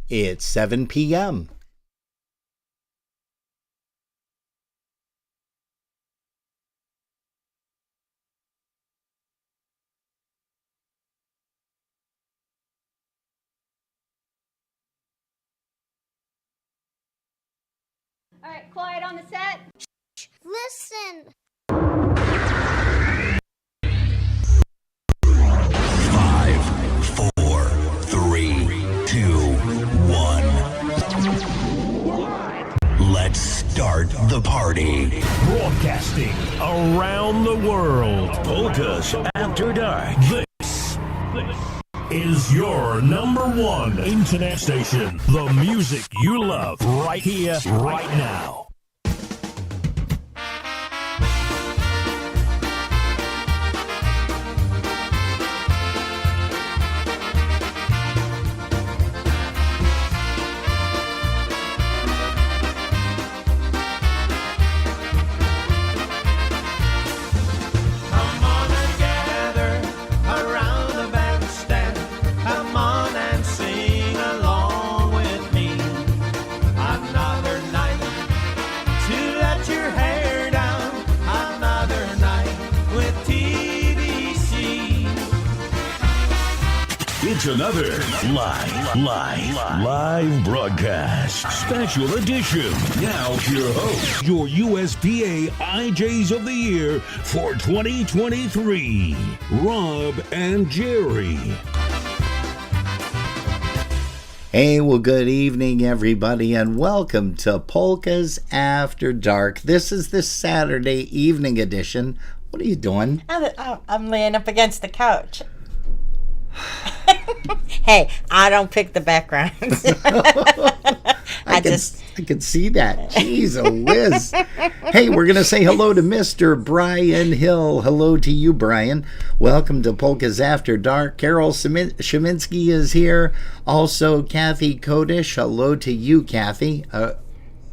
It's 7 p.m. All right, quiet on the set. Listen. 5, 4, 3, 2, 1. Let's start the party. Broadcasting around the world. Polkas After Dark. This is your number one internet station. The music you love right here, right now. It's another live broadcast. Special edition. Now your host, your USPA IJs of the Year for 2023, Rob and Jerry. Hey, well, good evening, everybody, and welcome to Polkas After Dark. This is the Saturday evening edition. What are you doing? I'm laying up against the couch. Hey, I don't pick the backgrounds. I can see that. Jeez, a whiz. Hey, we're going to say hello to Mr. Brian Hill. Hello to you, Brian. Welcome to Polkas After Dark. Carol Sheminsky is here. Also, Kathy Kodish. Hello to you, Kathy.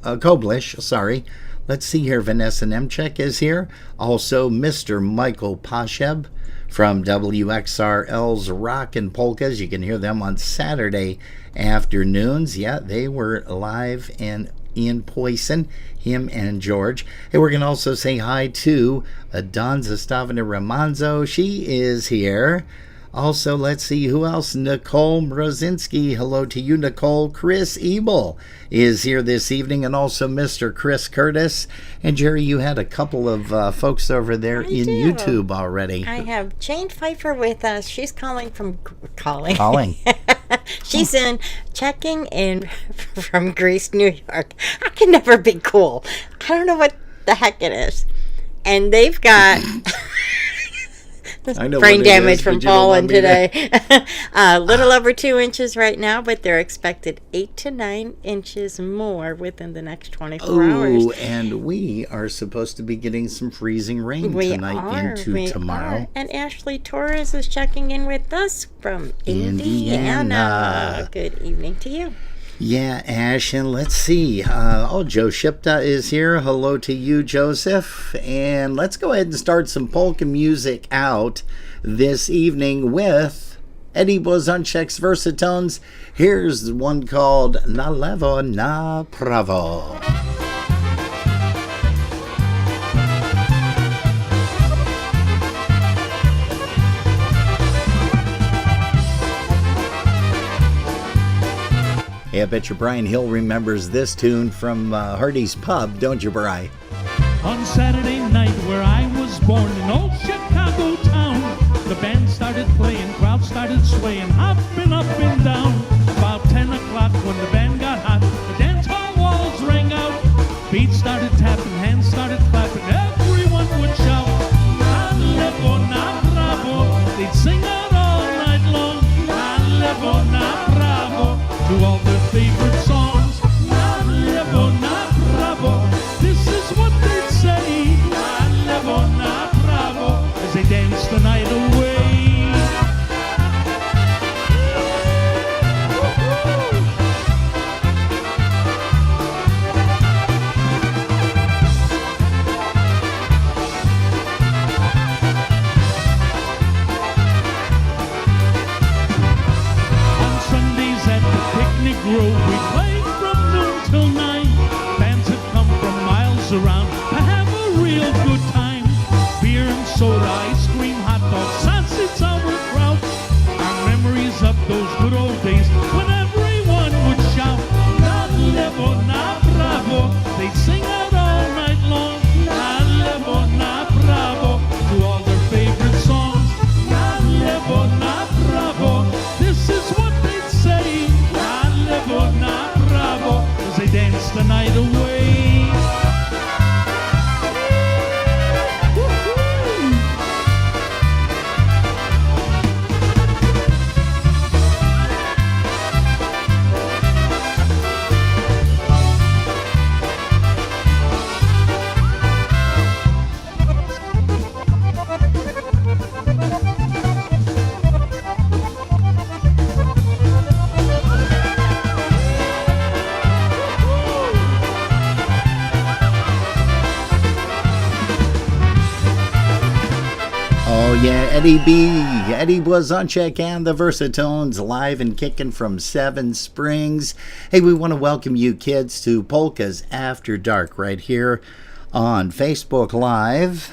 Koblish, sorry. Let's see here. Vanessa Nemchek is here. Also, Mr. Michael Pasheb from WXRL's Rock and Polkas. You can hear them on Saturday afternoons. Yeah, they were live and in Poison, him and George. Hey, we're going to also say hi to Adonza Stavina Ramanzo. She is here. Also, let's see who else. Nicole Mrozinski. Hello to you, Nicole. Chris Ebel is here this evening, and also Mr. Chris Curtis. And Jerry, you had a couple of folks over there YouTube already. I have Jane Pfeiffer with us. She's calling. She's checking in from Greece, New York. I can never be cool. I don't know what the heck it is. And they've got brain damage from falling today. A little over 2 inches right now, but they're expected 8 to 9 inches more within the next 24 hours. Oh, and we are supposed to be getting some freezing rain tonight into tomorrow. And Ashley Torres is checking in with us from Indiana. Good evening to you. Yeah, Ash, and let's see. Joe Shipta is here. Hello to you, Joseph. And let's go ahead and start some polka music out this evening with Eddie Blazonczyk's Versatones. Here's one called Na Levo, Na Pravo. Hey, I bet you Brian Hill remembers this tune from Hardy's Pub, don't you, Bri? On Saturday night where I was born in old Chicago town, the band started playing, crowd started swaying, hopping up and down. About 10 o'clock when the band got hot, the dance hall walls rang out. Beats started tapping, hands started clapping, everyone would shout, "Na levo, na bravo." They'd sing out all night long, "Na levo, na bravo," to all their favorite songs. "Na levo, na bravo." This is what they'd say, "Na levo, na bravo," as they danced the night away. On Sundays at the picnic Grove. We played from noon till 9. Bands had come from miles around to have a real good time. Beer and soda, ice cream, hot dogs, sausage, sauerkraut. Our memories of those good old days when everyone would shout, "Na levo, na bravo." They'd sing out all night long, "Na levo, na bravo," to all their favorite songs. "Na levo, na bravo." This is what they'd say, "Na levo, na bravo," as they danced the night away. Oh yeah, Eddie B, Eddie Blazonczyk and the Versatones live and kicking from Seven Springs. Hey, we want to welcome you kids to Polkas After Dark right here on Facebook Live.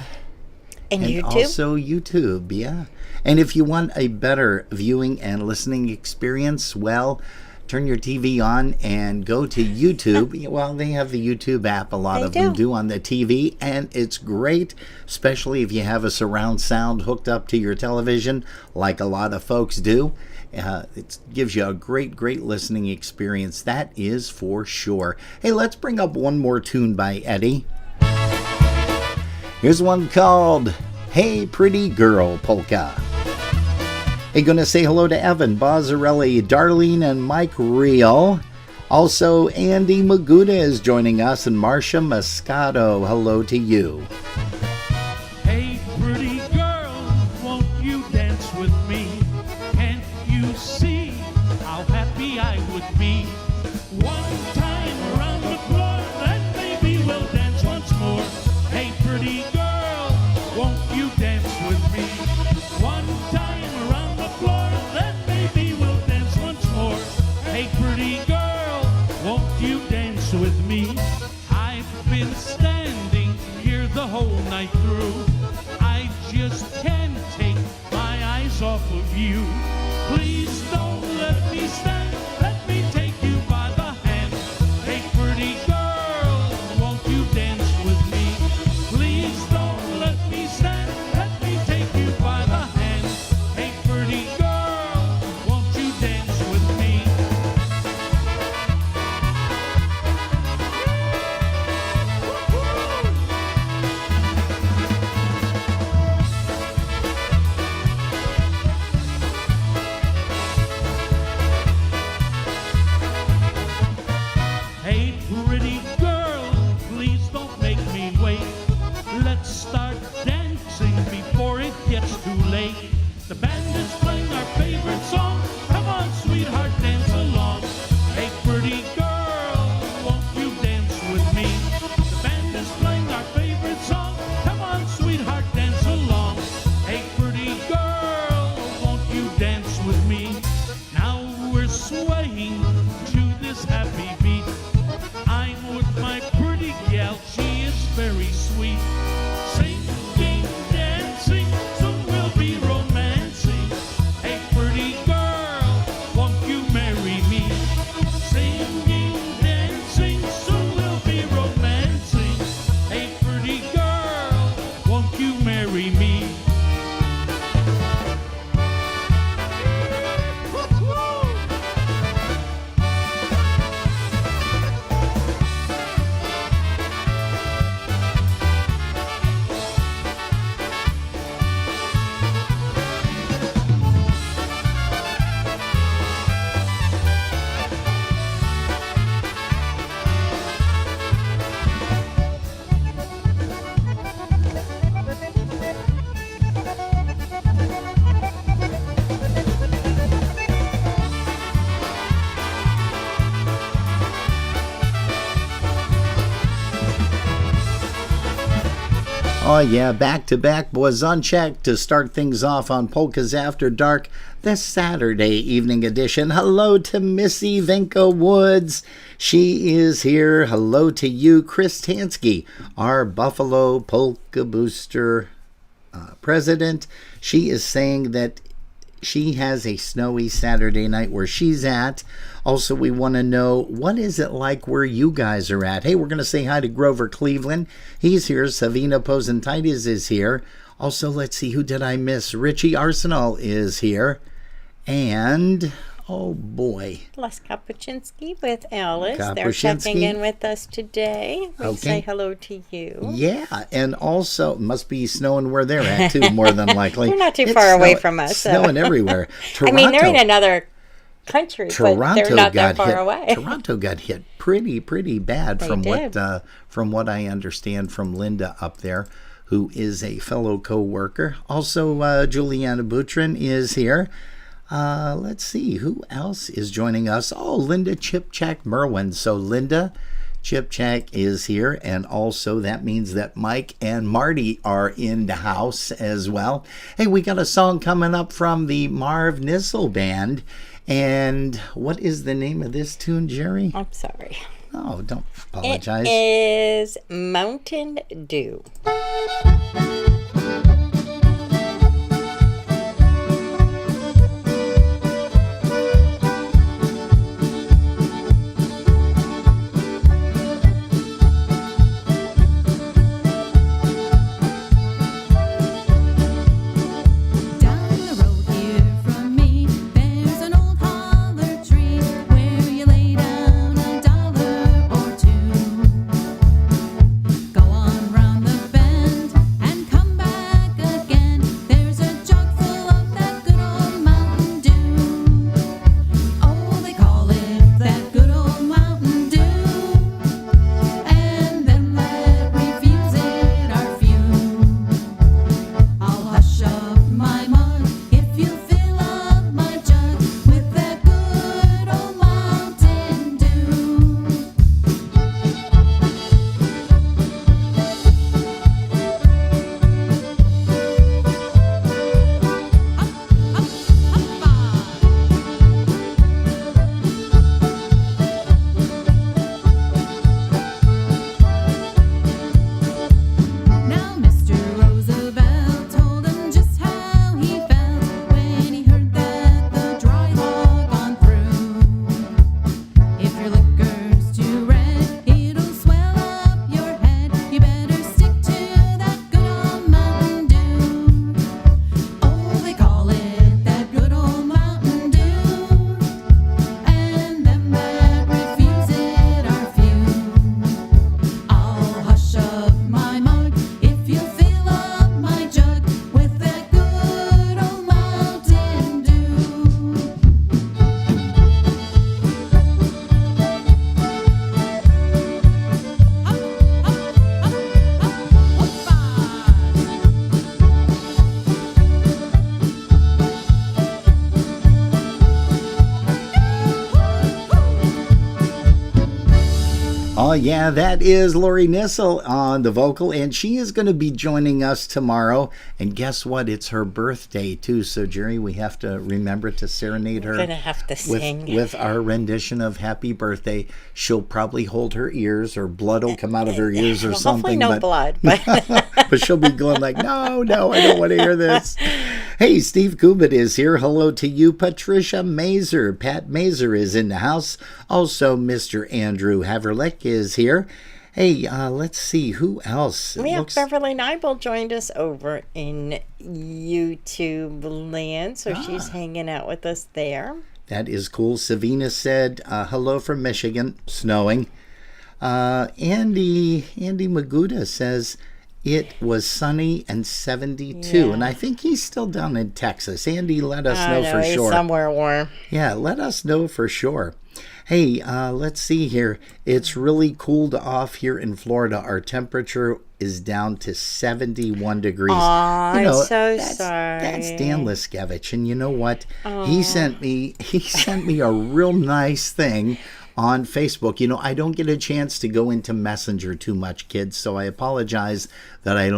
And YouTube. Also YouTube, yeah. And if you want a better viewing and listening experience, well, turn your TV on and go to YouTube. Well, they have the YouTube app, a lot of them do on the TV, and it's great, especially if you have a surround sound hooked up to your television, like a lot of folks do. It gives you a great listening experience, that is for sure. Hey, let's bring up one more tune by Eddie. Here's one called Hey Pretty Girl Polka. Hey, gonna say hello to Evan Bozzarelli, Darlene, and Mike Reel. Also, Andy Maguda is joining us, and Marcia Moscato. Hello to you. Hey, pretty girl, won't you dance with me? Can't you see how happy I would be? One time around the floor, then maybe we'll dance once more. Hey, pretty girl, won't you dance with me? One time around the floor, then maybe we'll dance once more. Hey, pretty girl, won't you dance with me? I've been standing here the whole night through. I just can't take my eyes off of you. Please don't let me stand. Let me take you by the hand. Hey, pretty girl, won't you dance with me? Please don't let me stand. Let me take you by the hand. Hey, pretty girl, won't you dance with me? Hey, pretty girl, please don't make me wait. Let's start dancing before it gets too late. The band is playing our favorite song. Come on, sweetheart, dance along. Hey, pretty girl, won't you dance with me? The band is playing our favorite song. Come on, sweetheart, dance along. Hey, pretty girl, won't you dance with me? Now we're swaying to this happy beat. I'm with my pretty gal, she is very sweet. Singing, dancing, soon we'll be romancing. Hey, pretty girl. Oh, yeah, back-to-back boys on check to start things off on Polkas After Dark, the Saturday evening edition. Hello to Missy Vinka Woods. She is here. Hello to you, Chris Tansky, our Buffalo Polka Booster president. She is saying that she has a snowy Saturday night where she's at. Also, we want to know, what is it like where you guys are at? Hey, we're going to say hi to Grover Cleveland. He's here. Savina Posentitis is here. Also, let's see, who did I miss? Richie Arsenal is here. And, oh boy. Les Kapuczynski with Alice. They're Kapuczynski. checking in with us today. We Okay. say hello to you. Yeah, and also, it must be snowing where they're at, too, more than likely. They're not too It's far away from us. so- Snowing everywhere. I mean, they're in another country, but Toronto they're not got that far hit. away. Toronto got hit pretty bad They from did. what I understand from Linda up there, who is a fellow co-worker. Also, Juliana Butrin is here. Let's see who else is joining us. Oh, Linda Chipchak Merwin. So Linda Chipchak is here, and also that means that Mike and Marty are in the house as well. Hey, we got a song coming up from the Marv Nissel Band. And what is the name of this tune, Jerry? I'm sorry. Oh, don't apologize. It is Mountain Dew. Down the road here from me, there's an old holler tree where you lay down $1 or two. Go on round the bend and come back again. There's a jug full of that good old Mountain Dew. Oh, they call it that good old Mountain Dew. And them that refuse it are few. I'll hush up my mug if you fill up my jug with that good old Mountain Dew. Now Mr. Roosevelt told him just how he felt when he heard that the dry law gone through. If your liquor's too red, it'll swell up your head. You better stick to that good old Mountain Dew. Oh, they call it that good old Mountain Dew. And them that refuse it are few. I'll hush up my mug if you fill up my jug with that good old Mountain Dew. Oh, yeah, that is Lori Nissel on the vocal, and she is going to be joining us tomorrow. And guess what? It's her birthday, too. So, Jerry, we have to remember to serenade her Gonna have to sing. with our rendition of Happy Birthday. She'll probably hold her ears, or blood will come out of her ears or Well, something. hopefully no blood, but But she'll be going like, no, I don't want to hear this. Hey, Steve Kubit is here. Hello to you, Patricia Mazer. Pat Mazer is in the house. Also, Mr. Andrew Haverlick is here. Hey, let's see, who else? we have Beverly Nibel joined us over in YouTube land, so she's hanging out with us there. That is cool. Savina said, hello from Michigan, snowing. Andy Maguda says, it was sunny and 72. Yeah. And I think he's still down in Texas. Andy, let us I know know, for he's sure. somewhere warm. Yeah, let us know for sure. Hey, let's see here. It's really cooled off here in Florida. Our temperature is down to 71 degrees. Aw, I'm so that's sorry. Dan Liskevich, and you know what? He sent me a real nice thing on Facebook. I don't get a chance to go into Messenger too much, kids, so I apologize that I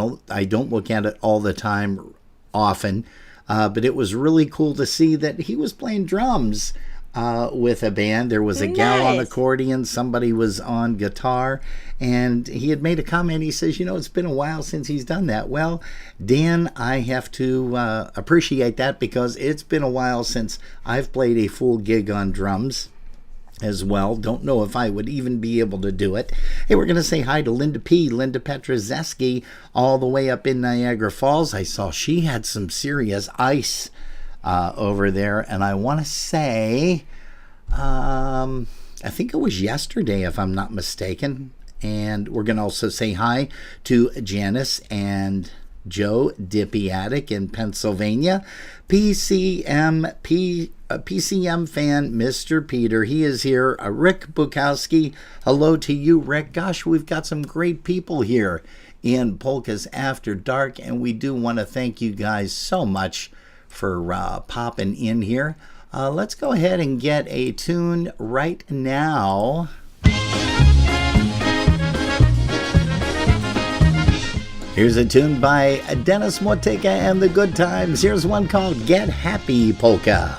don't look at it all the time often. But it was really cool to see that he was playing drums with a band. There was a gal on accordion, somebody was on guitar, and he had made a comment. He says, it's been a while since he's done that. Well, Dan, I have to appreciate that, because it's been a while since I've played a full gig on drums as well. Don't know if I would even be able to do it. Hey, we're going to say hi to Linda Petrozeski, all the way up in Niagara Falls. I saw she had some serious ice over there, and I want to say, I think it was yesterday, if I'm not mistaken. And we're going to also say hi to Janice and Joe Dipiatic in Pennsylvania. PCM fan, Mr. Peter, he is here. Rick Bukowski, hello to you, Rick. Gosh, we've got some great people here in Polkas After Dark, and we do want to thank you guys so much for popping in here. Let's go ahead and get a tune right now. Here's a tune by Dennis Motyka and the Good Times. Here's one called Get Happy Polka.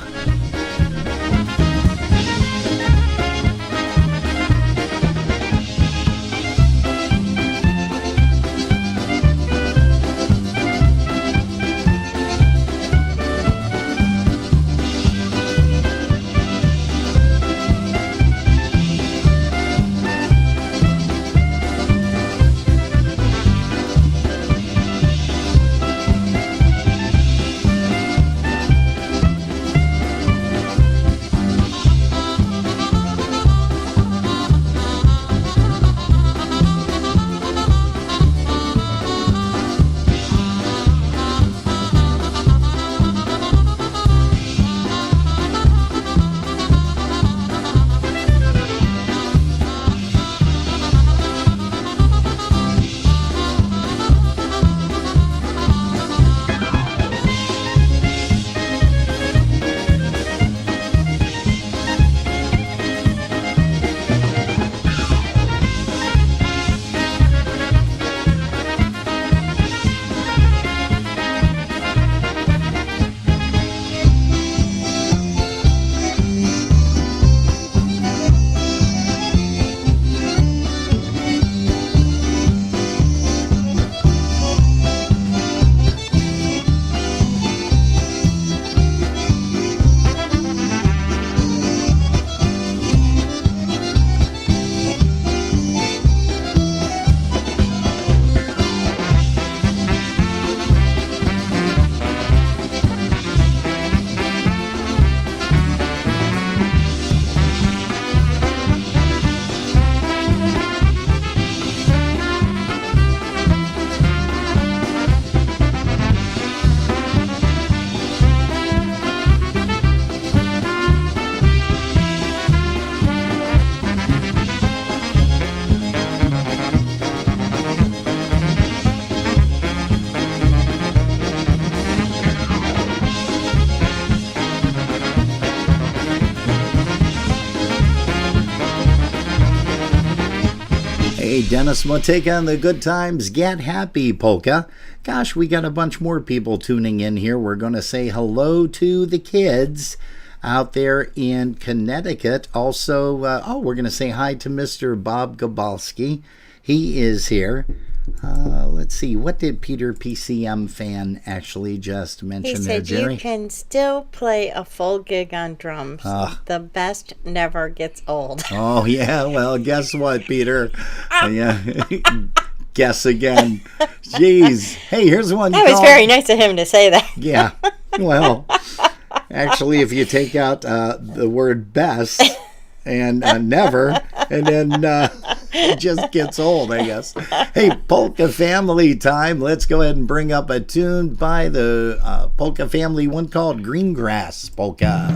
Dennis Motyka and the Good Times, Get Happy Polka. Gosh, we got a bunch more people tuning in here. We're going to say hello to the kids out there in Connecticut. Also, we're going to say hi to Mr. Bob Gabalski. He is here. Let's see, what did Peter PCM fan actually just mention? He there, said Jerry? You can still play a full gig on drums. The best never gets old. Oh, yeah. Well, guess what, Peter? Yeah. Guess again. Jeez. Hey, here's one. That was very nice of him to say that. Yeah. Well, actually, if you take out the word best and never, and then it just gets old, I guess. Hey, Polka Family time. Let's go ahead and bring up a tune by the Polka Family, one called Greengrass Polka.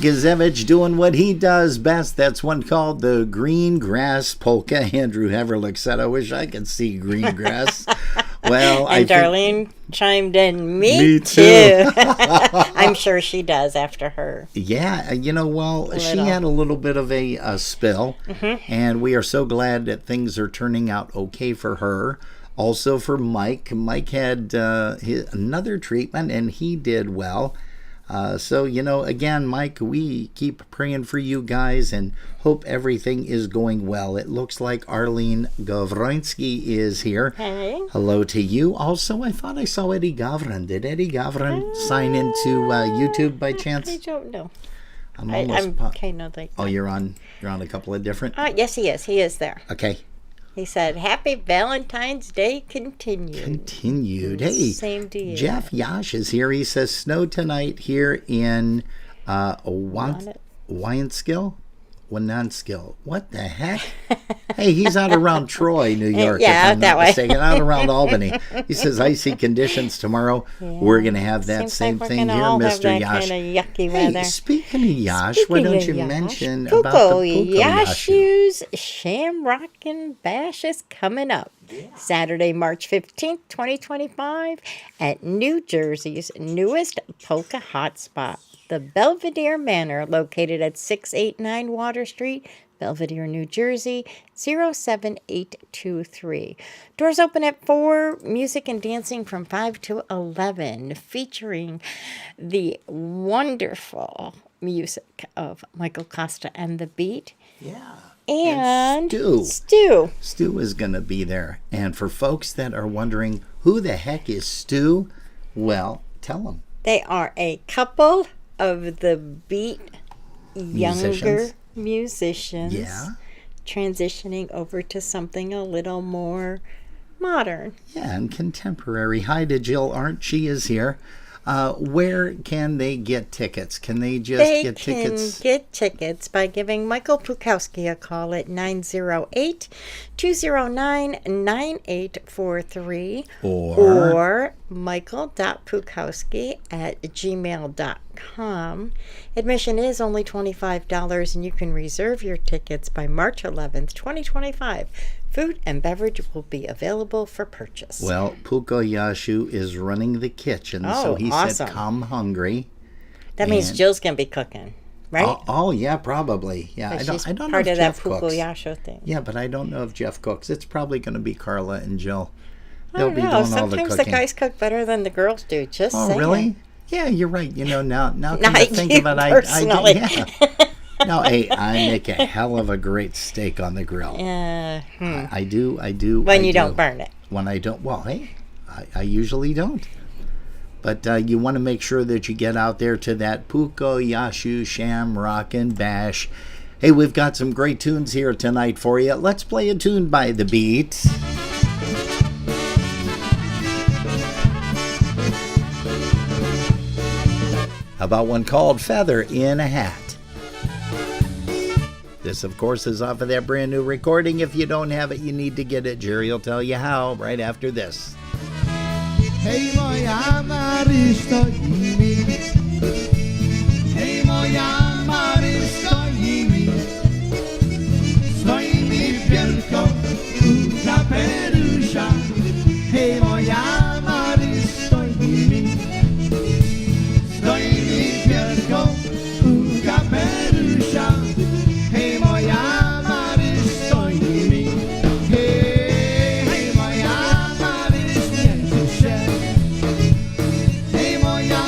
Gazevich doing what he does best. That's one called the Green Grass Polka. Andrew Haverlick said, I wish I could see green grass. Well, and Darlene chimed in, me too. I'm sure she does after her. Yeah, she had a little bit of a spill, and we are so glad that things are turning out okay for her. Also for Mike. Mike had another treatment, and he did well. So, again, Mike, we keep praying for you guys and hope everything is going well. It looks like Arlene Gavronski is here. Hey. Hello to you. Also, I thought I saw Eddie Gavron. Did Eddie Gavron sign into YouTube by chance? I don't know. I'm kind of like. Oh, you're on a couple of different? Yes, he is. He is there. Okay. He said, Happy Valentine's Day continued. Hey, same to you. Jeff Yash is here. He says, snow tonight here in Wyanskill? What the heck? Hey, he's out around Troy, New York. Yeah, if I'm that not way. mistaken, out around Albany. He says icy conditions tomorrow. Yeah. We're going to have that Seems same like thing here, Mr. Yash. Kind of yucky hey, weather. Speaking of Yash, why don't you mention Puko about the Puko Yashu's Shamrock and Bash is coming up. Yeah. Saturday, March 15th, 2025 at New Jersey's newest polka hotspot, the Belvedere Manor, located at 689 Water Street, Belvedere, New Jersey, 07823. Doors open at 4, music and dancing from 5 to 11, featuring the wonderful music of Michael Costa and the Beat. Yeah. And Stu is going to be there. And for folks that are wondering who the heck is Stu, well, tell them. They are a couple of the Beat younger musicians, transitioning over to something a little more modern. Yeah, and contemporary. Hi to Jill Arndt. She is here. Where can they get tickets? Can they just get tickets? They can get tickets by giving Michael Pukowski a call at 908-209-9843 or michael.pukowski@gmail.com. Admission is only $25, and you can reserve your tickets by March 11th, 2025. Food and beverage will be available for purchase. Well, Puko Yashu is running the kitchen, so he said, come hungry. That means Jill's going to be cooking, right? Oh, yeah, probably. Yeah, I don't know part if of Jeff that Puko cooks. Yashu thing. Yeah, but I don't know if Jeff cooks. It's probably going to be Carla and Jill. They'll be doing all the cooking. Sometimes the guys cook better than the girls do. Just saying. Oh, really? Yeah, you're right. Now Not I think of it, I personally. yeah. No, hey, I make a hell of a great steak on the grill. I do. When you don't burn it. When I don't, well, hey, I usually don't. But you want to make sure that you get out there to that Puko Yashu Shamrock and Bash. Hey, we've got some great tunes here tonight for you. Let's play a tune by The Beat. How about one called Feather in a Hat? This, of course, is off of that brand new recording. If you don't have it, you need to get it. Jerry will tell you how right after this. Hej moja Marysto i mi, hej moja Marysto i mi, swoimi wielką u kapelusza. Hej moja Marysto i mi, swoimi wielką u kapelusza. Hej moja Marysto i mi, hej moja Maryś, nie ciesz się. Hej moja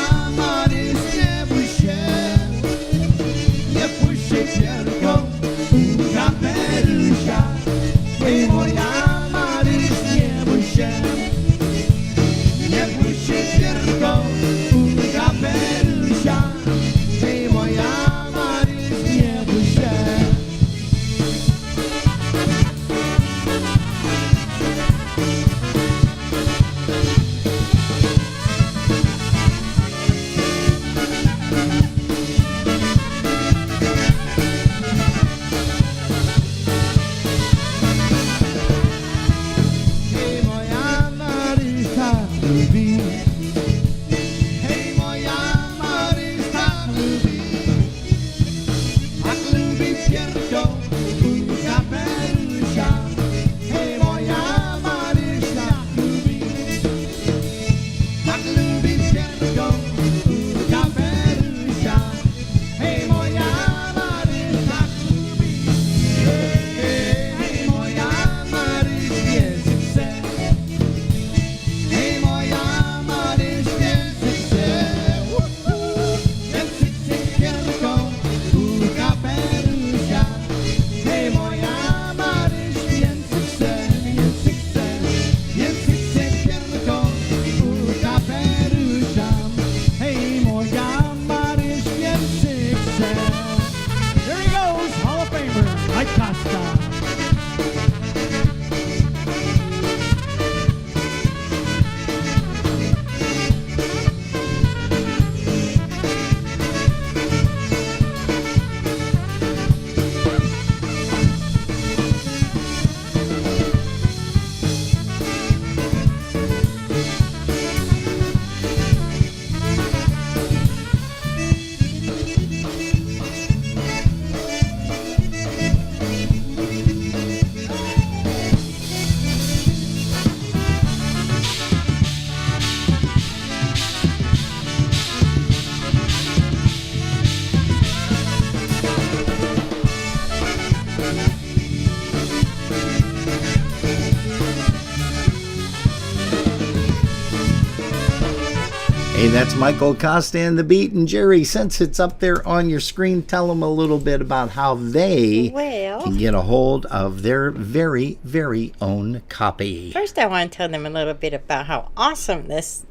Hey, that's Michael Costa and the Beat. And Jerry, since it's up there on your screen, tell them a little bit about how they can get a hold of their very, very own copy. First, I want to tell them a little bit about how awesome this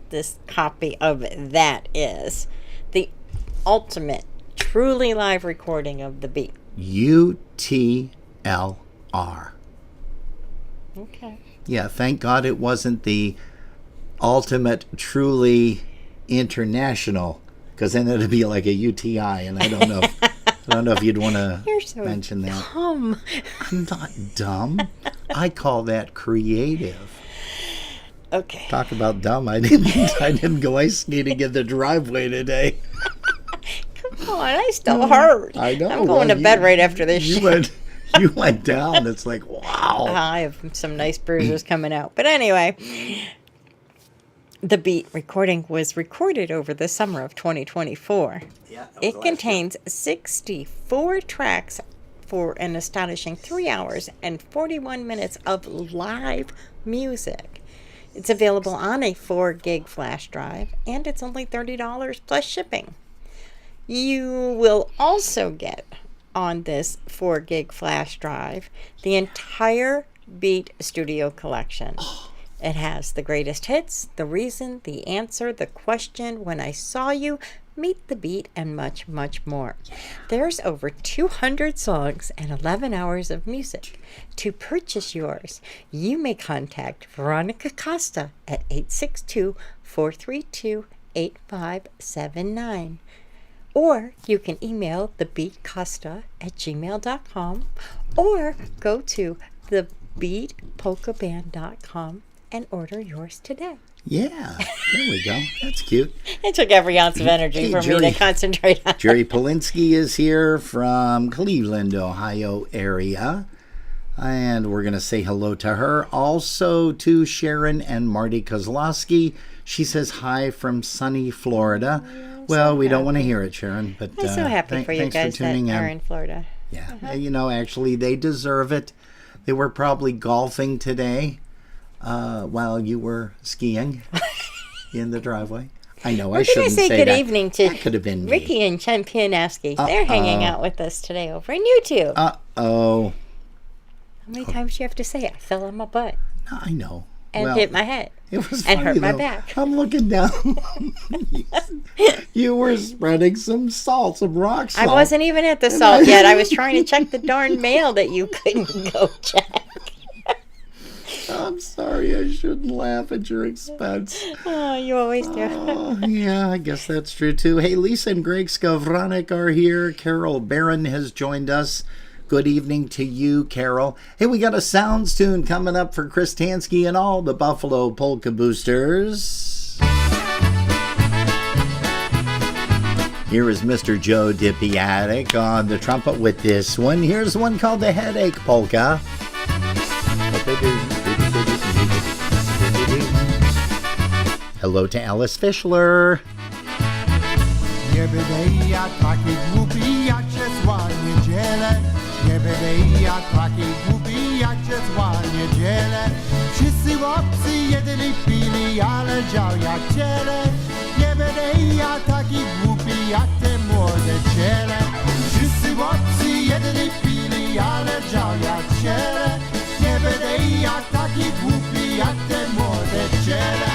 copy of that is. The ultimate, truly live recording of the Beat. UTLR. Okay. Yeah, thank God it wasn't the ultimate, truly international, because then it'd be like a UTI, and I don't know. I don't know if you'd want to mention that. Dumb. I'm not dumb. I call that creative. Okay. Talk about dumb. I didn't go ice skating in the driveway today. Come on, I still hurt. I know. I'm going to bed right after this show. You went down. It's like, wow. I have some nice bruises coming out. But anyway, the Beat recording was recorded over the summer of 2024. Yeah, it contains 64 tracks for an astonishing 3 hours and 41 minutes of live music. It's available on a 4 gig flash drive, and it's only $30 plus shipping. You will also get on this 4 gig flash drive the entire Beat Studio collection. It has the greatest hits, the reason, the answer, the question, when I saw you, meet the Beat, and much, much more. There's over 200 songs and 11 hours of music. To purchase yours, you may contact Veronica Costa at 862-432-8579. Or you can email thebeatcosta@gmail.com or go to thebeatpolkaband.com and order yours today. Yeah, there we go. That's cute. It took every ounce of energy for me to concentrate on. Jerry Polinsky is here from Cleveland, Ohio area. And we're going to say hello to her. Also to Sharon and Marty Kozlowski. She says hi from sunny Florida. Well, we don't want to hear it, Sharon. But I'm so happy for you guys that are in Florida. Yeah, you know, actually, they deserve it. They were probably golfing today while you were skiing in the driveway. I know, I shouldn't say that. Good evening to could have been Ricky and Chen Pianaski. They're hanging out with us today over on YouTube. Uh-oh. How many times do you have to say it? I fell on my butt. No, I know. And hit my head. It was and funny, hurt my though. back. I'm looking down. You were spreading some salt, some rock salt. I wasn't even at the salt yet. I was trying to check the darn mail that you couldn't go check. I'm sorry. I shouldn't laugh at your expense. Oh, you always do. Yeah, I guess that's true, too. Hey, Lisa and Greg Skowronek are here. Carol Barron has joined us. Good evening to you, Carol. Hey, we got a sounds tune coming up for Chris Tansky and all the Buffalo Polka Boosters. Here is Mr. Joe Dipiatic on the trumpet with this one. Here's one called the Headache Polka. Hello to Alice Fischler. Nie będę ja taki głupi, jak się zła niedzielę. Nie będę ja taki głupi, jak się zła niedzielę. Wszyscy chłopcy jedli pili, ale dział jak ciele. Nie będę ja taki głupi, jak te młode ciele. Wszyscy chłopcy jedli pili, ale dział jak ciele. Nie będę ja taki głupi, jak te młode ciele.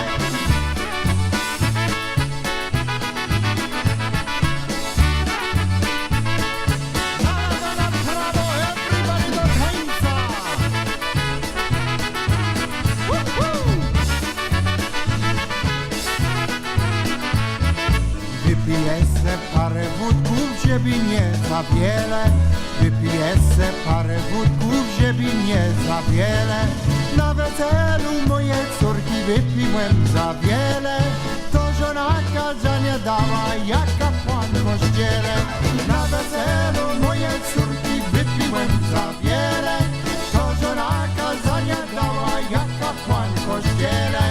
Wypiję se parę wódków, żeby nie za wiele. Wypiję se parę wódków, żeby nie za wiele. Na weselu moje córki wypiłem za wiele. To żona kazania dała, jak kapłan w kościele. Na weselu moje córki wypiłem za wiele. To żona kazania dała, jak kapłan w kościele.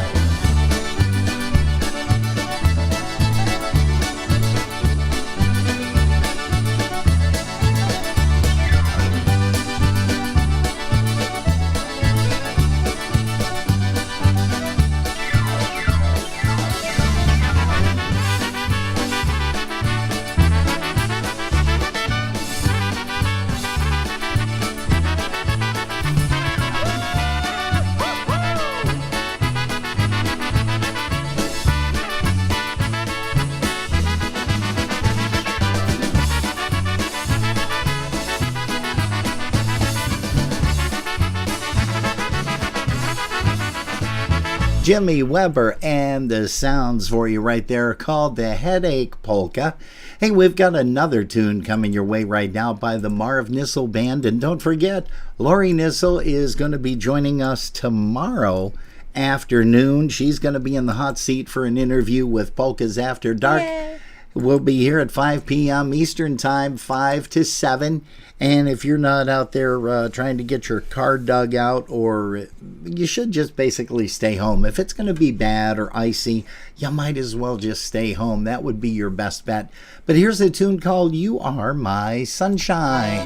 Jimmy Weber and the sounds for you right there called the Headache Polka. Hey, we've got another tune coming your way right now by the Marv Nissel Band. And don't forget, Lori Nissel is going to be joining us tomorrow afternoon. She's going to be in the hot seat for an interview with Polkas After Dark. Yay. We'll be here at 5 p.m. Eastern Time, 5 to 7. And if you're not out there trying to get your car dug out, or you should just basically stay home. If it's going to be bad or icy, you might as well just stay home. That would be your best bet. But here's a tune called You Are My Sunshine.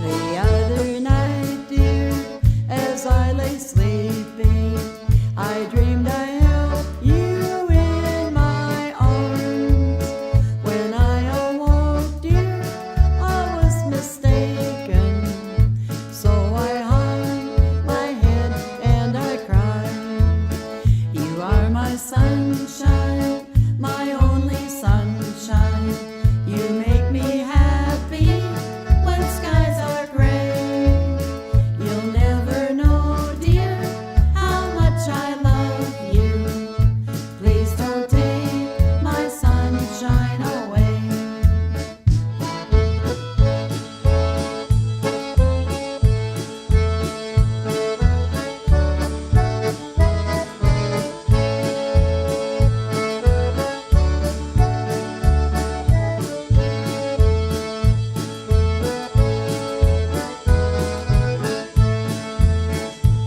The other night, dear, as I lay sleeping, I dreamed I held you in my arms. When I awoke, dear, I was mistaken. So I hung my head and I cried. You are my sunshine, my only sunshine. You make me happy when skies are gray. You'll never know, dear, how much I love you. Please don't take my sunshine away.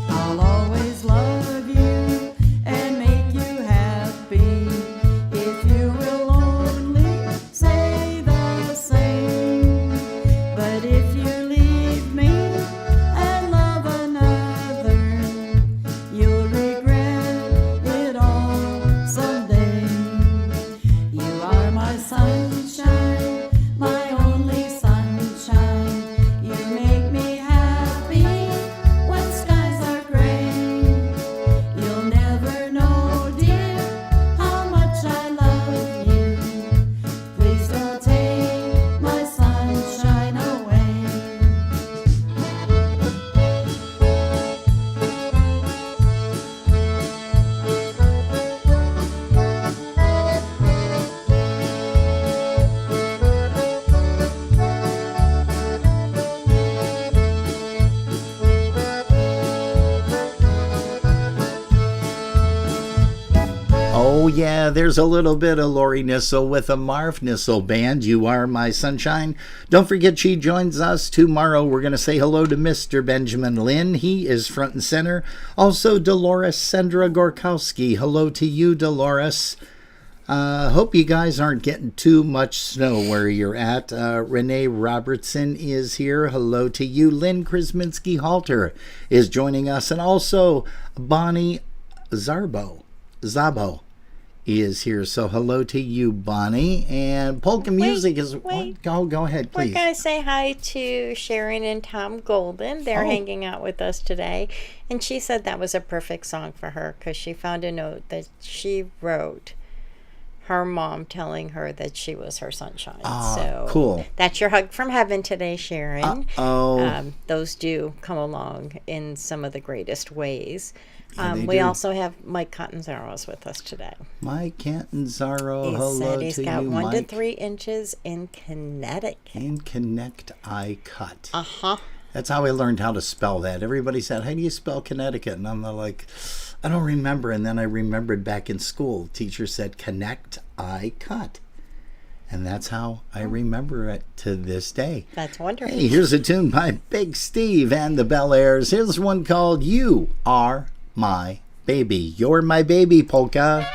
I'll always love you and make you happy if you will only say the same. But if you leave me and love another, you'll regret it all someday. You are my sunshine, my only sunshine. You make me happy when skies are gray. You'll never know, dear, how much I love you. Please don't take my sunshine away. Oh, yeah, there's a little bit of Lori Nissel with a Marv Nissel Band. You Are My Sunshine. Don't forget she joins us tomorrow. We're going to say hello to Mr. Benjamin Lynn. He is front and center. Also, Dolores Sandra Gorkowski. Hello to you, Dolores. Hope you guys aren't getting too much snow where you're at. Renee Robertson is here. Hello to you. Lynn Krasminski Halter is joining us. And also, Bonnie Zabo is here. So hello to you, Bonnie. And polka music is... wait. Go ahead, We're please. going to say hi to Sharon and Tom Golden. They're hanging out with us today. And she said that was a perfect song for her because she found a note that she wrote her mom telling her that she was her sunshine. So cool. That's your hug from heaven today, Sharon. Uh-oh. Those do come along in some of the greatest ways. they We do. also have Mike Catanzaro's with us today. Mike Cantanzaro, He hello said he's to got you, 1 to Mike. 3 inches in Connecticut. In Connect, I cut. Uh-huh. That's how I learned how to spell that. Everybody said, how do you spell Connecticut? And I'm like, I don't remember. And then I remembered back in school, teacher said, connect, I cut. And that's how I remember it to this day. That's wonderful. Hey, here's a tune by Big Steve and the Bel Airs. Here's one called You Are My Baby. You're My Baby, polka.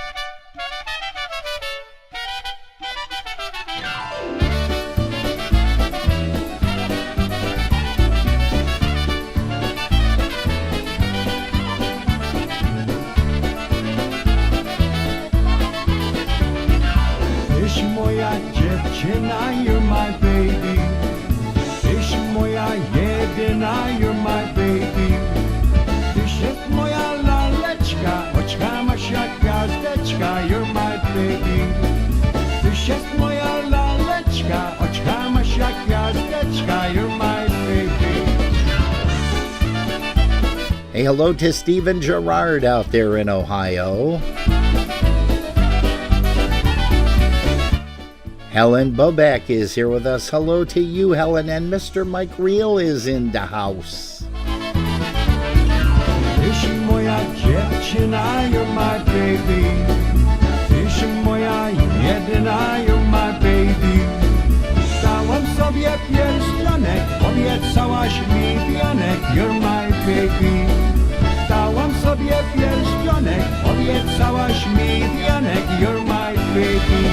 Tyś moja dziewczyna, you're my baby. Tyś Tyś moja jedyna, you're my baby. Tyś jest moja laleczka, oczka masz jak gwiazdeczka, you're my baby. Tyś jest moja laleczka, oczka masz jak gwiazdeczka, you're my baby. Hey, hello to Stephen Gerard out there in Ohio. Helen Bobek is here with us. Hello to you, Helen. And Mr. Mike Reel is in the house. Tyś moja dziewczyna, you're my baby. Tyś moja jedyna, you're my baby. Dałam sobie pierścionek, obiecałaś mi wianek, you're my baby. Dałam sobie pierścionek, obiecałaś mi wianek, you're my baby.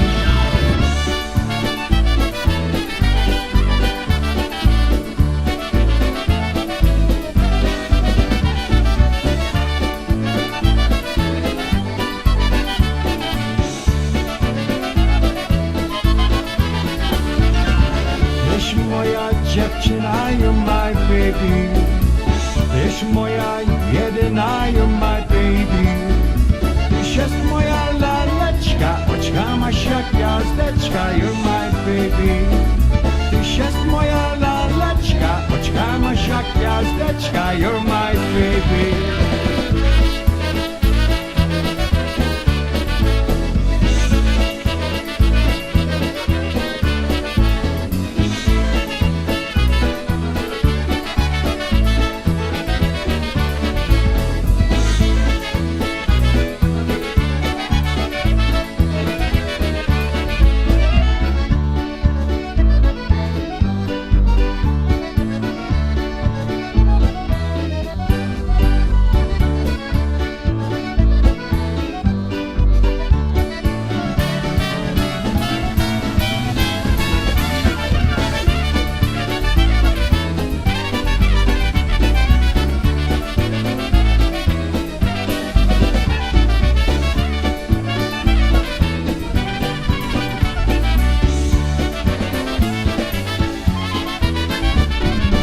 Tyś moja dziewczyna, you're my baby. Tyś moja jedyna, you're my baby. Tyś jest moja laleczka, oczka masz jak gwiazdeczka, you're my baby. Tyś jest moja laleczka, oczka masz jak gwiazdeczka, you're my baby.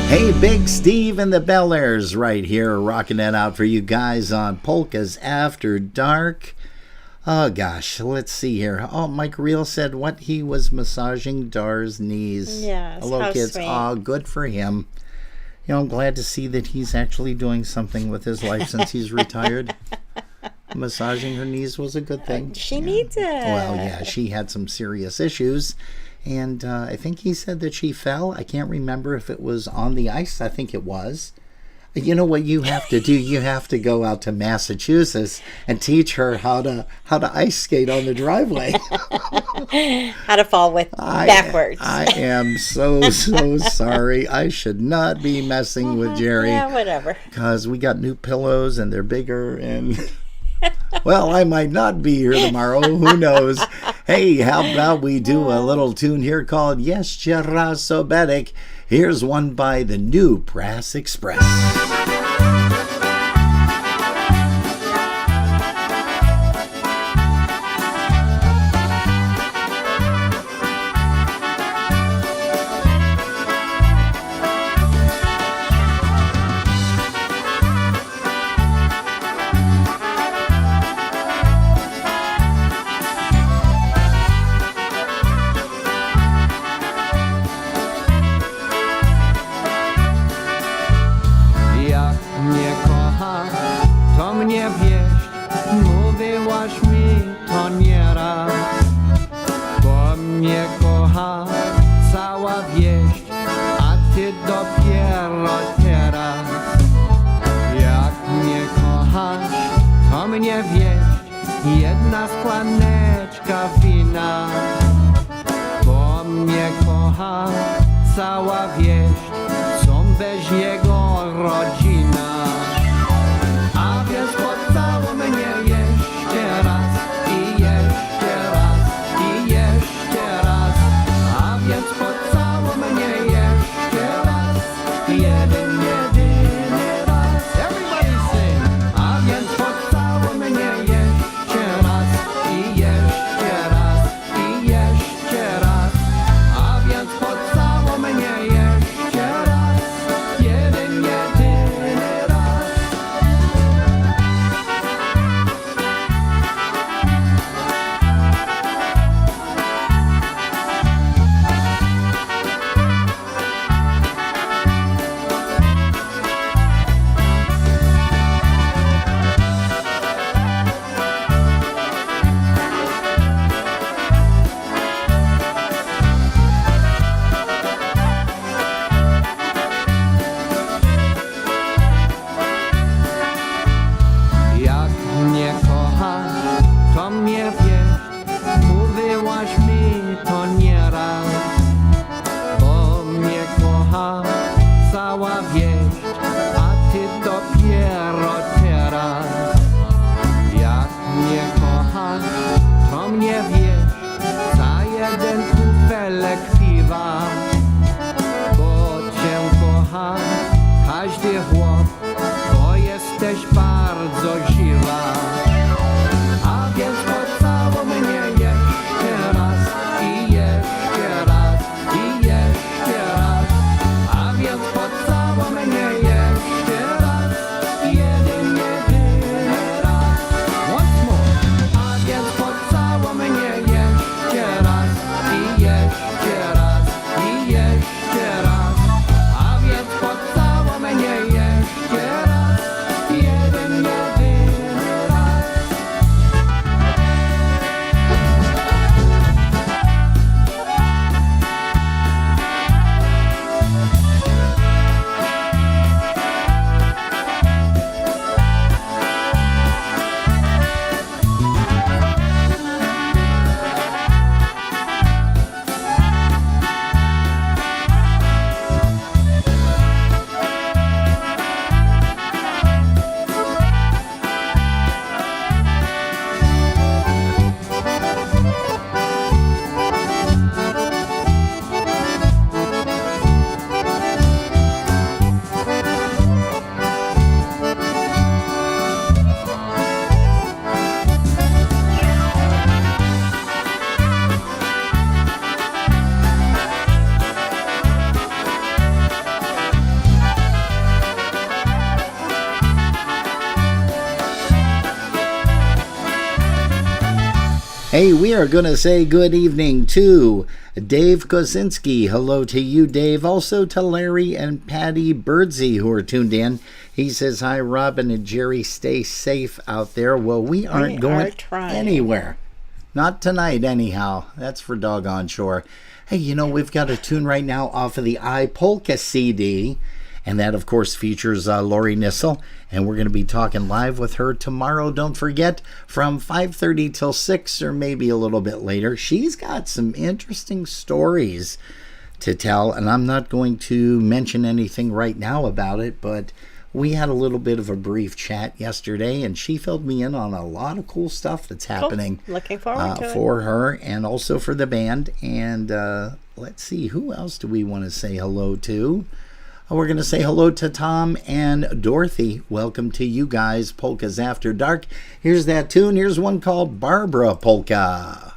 Hey, Big Steve and the Bel Airs right here, rocking that out for you guys on Polkas After Dark. Oh, gosh, let's see here. Oh, Mike Reel said what he was massaging Dar's knees. Yes, hello, how kids. sweet. Oh, good for him. You know, I'm glad to see that he's actually doing something with his life since he's retired. Massaging her knees was a good thing. She needs it. Well, yeah, she had some serious issues. And I think he said that she fell. I can't remember if it was on the ice. I think it was. You know what you have to do? You have to go out to Massachusetts and teach her how to ice skate on the driveway. How to fall with backwards. I am so sorry. I should not be messing with Jerry. Yeah, whatever. Because we got new pillows and they're bigger and... Well, I might not be here tomorrow. Who knows? Hey, how about we do a little tune here called Jeszcze raz Sobetek. Here's one by the New Brass Express. Jak mnie kochasz, to mnie wieść, mówiłaś mi to nieraz. Bo mnie kocha cała wieść, a ty dopiero teraz. Jak mnie kochasz, to mnie wieść, jedna szklaneczka wina. Bo mnie kocha cała wieść, są bez jego rodzina. A więc pocałuj mnie jeszcze raz i jeszcze raz i jeszcze raz. A więc pocałuj mnie jeszcze raz, jedyny raz. Everybody sing. A więc pocałuj mnie jeszcze raz i jeszcze raz i jeszcze raz. A więc pocałuj mnie jeszcze to nieraz, bo mnie kocha cała wieś, a ty dopiero teraz. Jak mnie kochasz, to mnie wiesz, za jeden kufelek piwa, bo cię kocha każdy chłop, bo jesteś bardzo siwa. A więc pocałuj mnie jeszcze raz i jeszcze raz i jeszcze raz. A więc pocałuj mnie jeszcze raz, jedyny raz. Once more. A więc pocałuj mnie jeszcze raz i jeszcze raz i jeszcze raz. A więc pocałuj mnie jeszcze raz, jedyny raz. Hey, we are going to say good evening to Dave Kosinski. Hello to you, Dave. Also to Larry and Patty Birdsey, who are tuned in. He says, hi, Robin and Jerry. Stay safe out there. Well, we aren't going anywhere. Not tonight, anyhow. That's for doggone sure. Hey, you know, we've got a tune right now off of the Polka CD. And that, of course, features Lori Nissel. And we're going to be talking live with her tomorrow. Don't forget, from 5:30 till 6 or maybe a little bit later. She's got some interesting stories to tell. And I'm not going to mention anything right now about it. But we had a little bit of a brief chat yesterday. And she filled me in on a lot of cool stuff that's happening. Cool. Looking forward to it. For her and also for the band. And let's see, who else do we want to say hello to? We're going to say hello to Tom and Dorothy. Welcome to you guys, Polkas After Dark. Here's that tune. Here's one called Barbara Polka.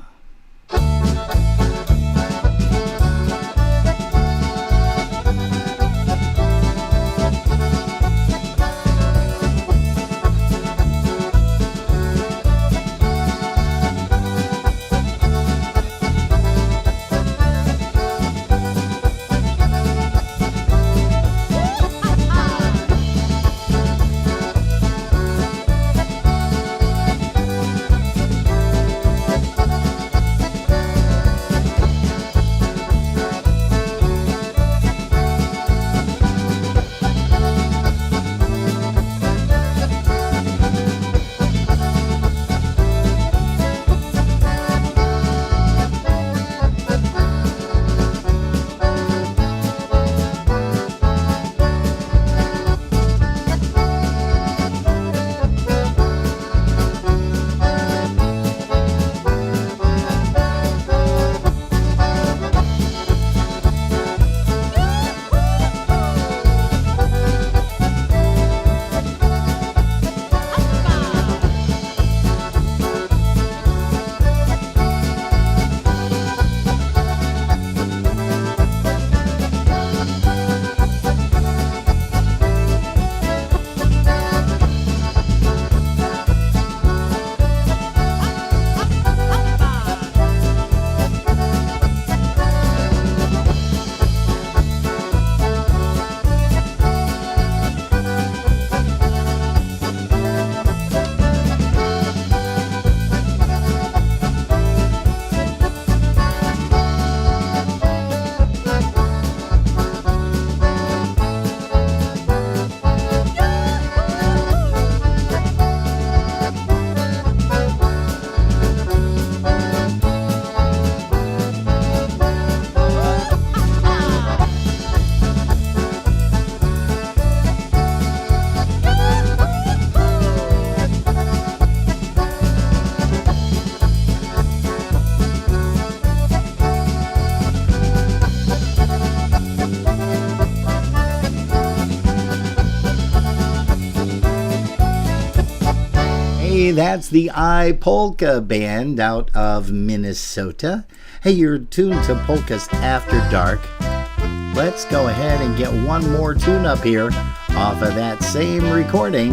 that's the Polka Band out of Minnesota. Hey, you're tuned to Polkas After Dark. Let's go ahead and get one more tune up here off of that same recording.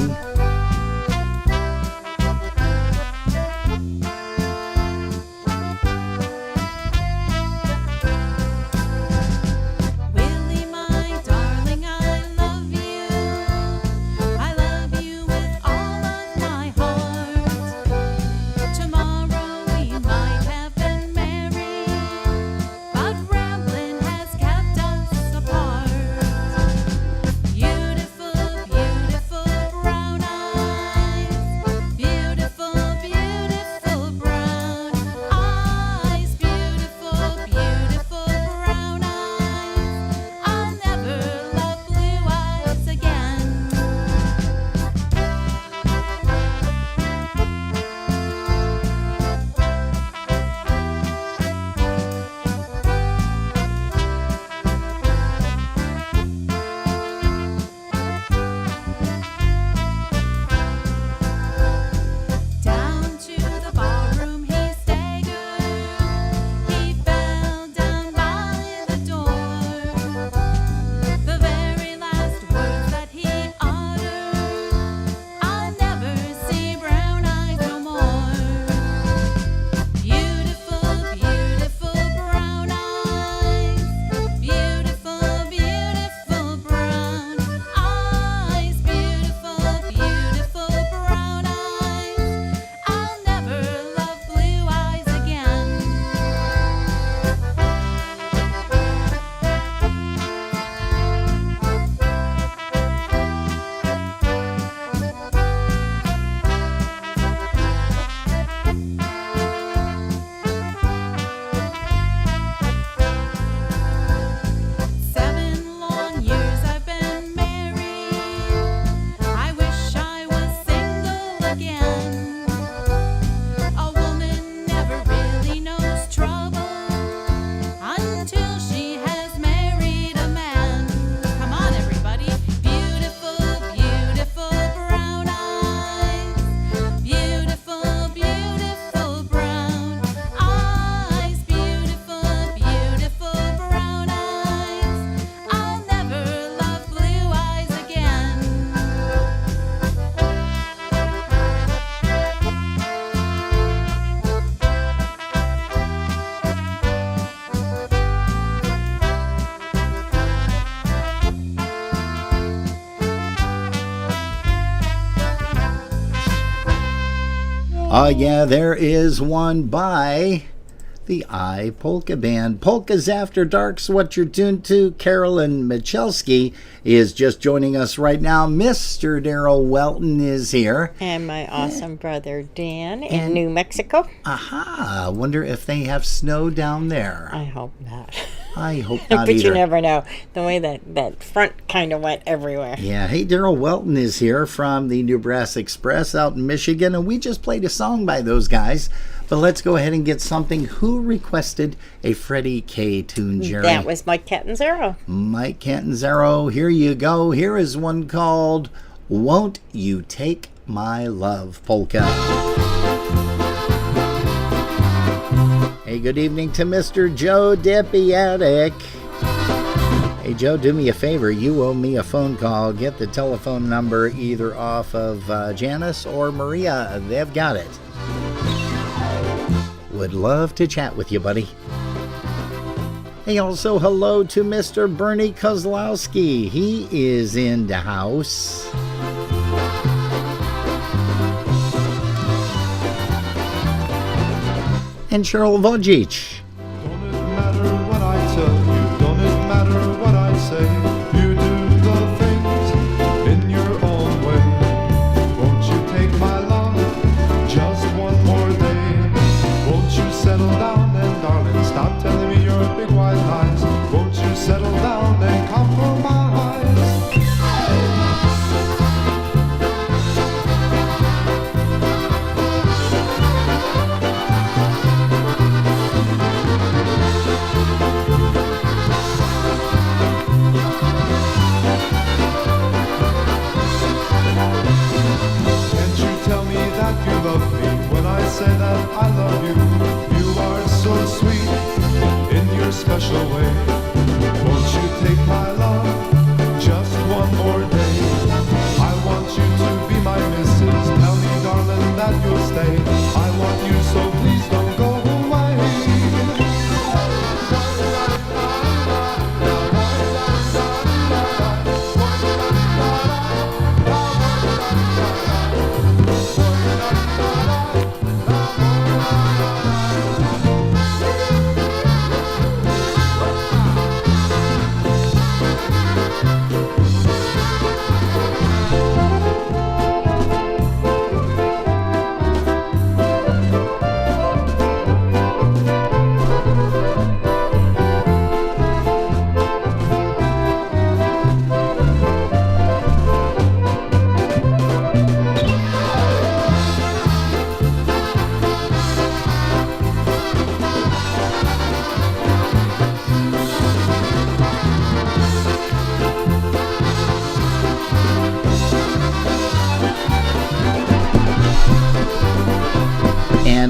Willie, my darling, I love you. I love you with all of my heart. Tomorrow we might have been married, but rambling has kept us apart. Beautiful, beautiful brown eyes. Beautiful, beautiful brown eyes. Beautiful, beautiful brown eyes. I'll never love blue eyes again. Down to the ballroom he staggered. He fell down by the door. The very last words that he uttered, I'll never see brown eyes no more. Beautiful, beautiful brown eyes. Beautiful, beautiful brown eyes. Beautiful, beautiful brown eyes. I'll never love blue eyes again. Seven long years I've been married. I wish I was single again. A woman never really knows trouble until she has married a man. Come on, everybody. Beautiful, beautiful brown eyes. Beautiful, beautiful brown eyes. Beautiful, beautiful brown eyes. I'll never love blue eyes again. Oh, yeah, there is one by the Polka Band. Polkas After Dark's what you're tuned to. Carolyn Michalski is just joining us right now. Mr. Daryl Welton is here. And my awesome brother Dan in New Mexico. Aha, wonder if they have snow down there. I hope not. I hope not But either. you never know. The way that front kind of went everywhere. Yeah, hey, Daryl Welton is here from the New Brass Express out in Michigan, and we just played a song by those guys. But let's go ahead and get something. Who requested a Freddie K tune, Jerry? That was Mike Catanzaro. Mike Catanzaro, here you go. Here is one called Won't You Take My Love, Polka. Hey, good evening to Mr. Joe Dipiatic. Hey, Joe, do me a favor. You owe me a phone call. Get the telephone number either off of Janice or Maria. They've got it. Would love to chat with you, buddy. Hey, also hello to Mr. Bernie Kozlowski. He is in the house. And Cheryl Vojic. Don't it matter what I tell you? Don't it matter what I say? You do the things in your own way. Won't you take my love just one more day? Won't you settle down and darling, stop telling me your big white lies? Won't you settle down and compromise?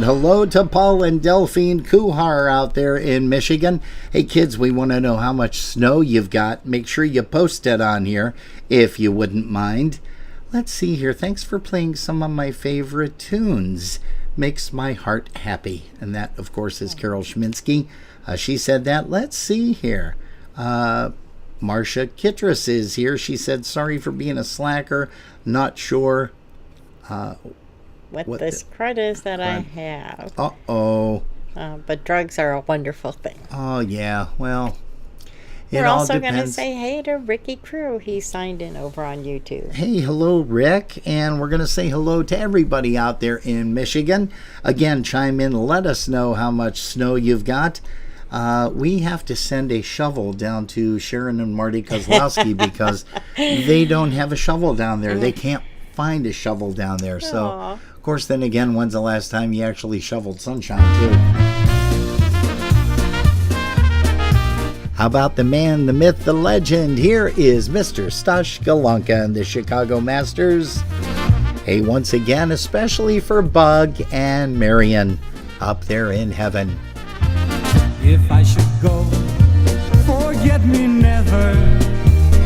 And hello to Paul and Delphine Kuhar out there in Michigan. Hey kids, we want to know how much snow you've got. Make sure you post it on here if you wouldn't mind. Let's see here. Thanks for playing some of my favorite tunes. Makes my heart happy. And that, of course, is Carol Schminsky. She said that. Let's see here. Marcia Kittras is here. She said, sorry for being a slacker. Not sure what this crud is that I have. Uh-oh. But drugs are a wonderful thing. Oh, yeah. Well, we're also going to say hey to Ricky Crew. He signed in over on YouTube. Hey, hello, Rick. And we're going to say hello to everybody out there in Michigan. Again, chime in. Let us know how much snow you've got. We have to send a shovel down to Sharon and Marty Kozlowski because they don't have a shovel down there. They can't find a shovel down there. So, of course, then again, when's the last time you actually shoveled sunshine, too? How about the man, the myth, the legend? Here is Mr. Stash Galunka and the Chicago Masters. Hey, once again, especially for Bug and Marion up there in heaven. If I should go, forget me never.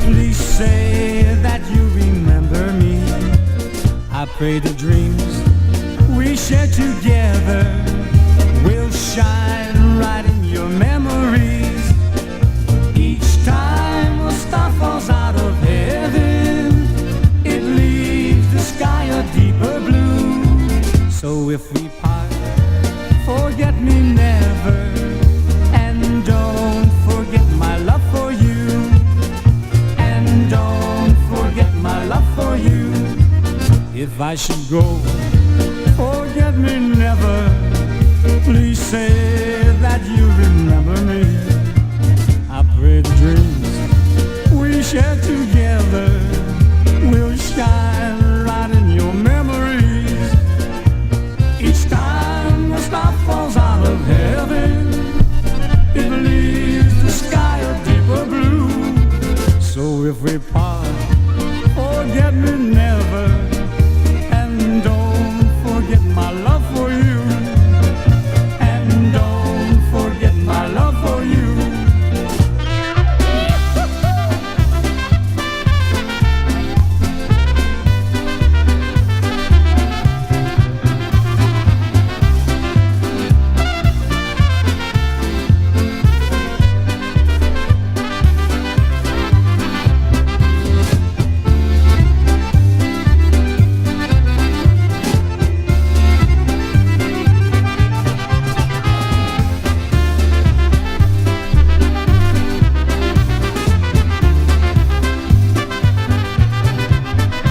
Please say that you remember me. I pray the dreams we share together will shine right in your memories. Each time a star falls out of heaven, it leaves the sky a deeper blue. So if we part, forget me never. And don't forget my love for you. And don't forget my love for you. If I should go, forget me never. Please say that you remember me. I pray the dreams we share together will shine right in your memories. Each time a star falls out of heaven, it leaves the sky a deeper blue. So if we part, forget me never. And don't forget my love for you. And don't forget my love for you.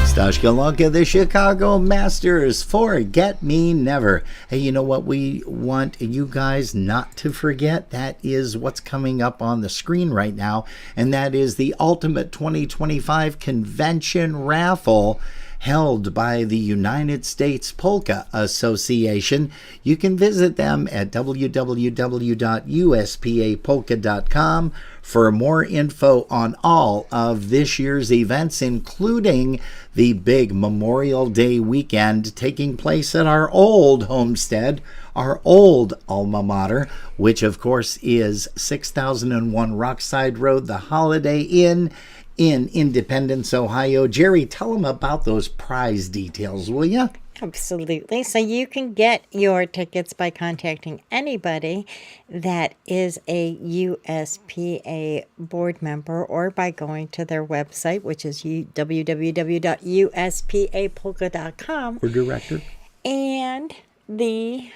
Stash Galunka, the Chicago Masters, Forget Me Never. Hey, you know what we want you guys not to forget? That is what's coming up on the screen right now, and that is the Ultimate 2025 Convention Raffle held by the United States Polka Association. You can visit them at www.uspapolka.com for more info on all of this year's events, including the big Memorial Day weekend taking place at our old homestead, our old alma mater, which of course is 6001 Rockside Road, the Holiday Inn in Independence, Ohio. Jerry, tell them about those prize details, will you? Absolutely. So you can get your tickets by contacting anybody that is a USPA board member or by going to their website, which is www.uspapolka.com. Or director. And the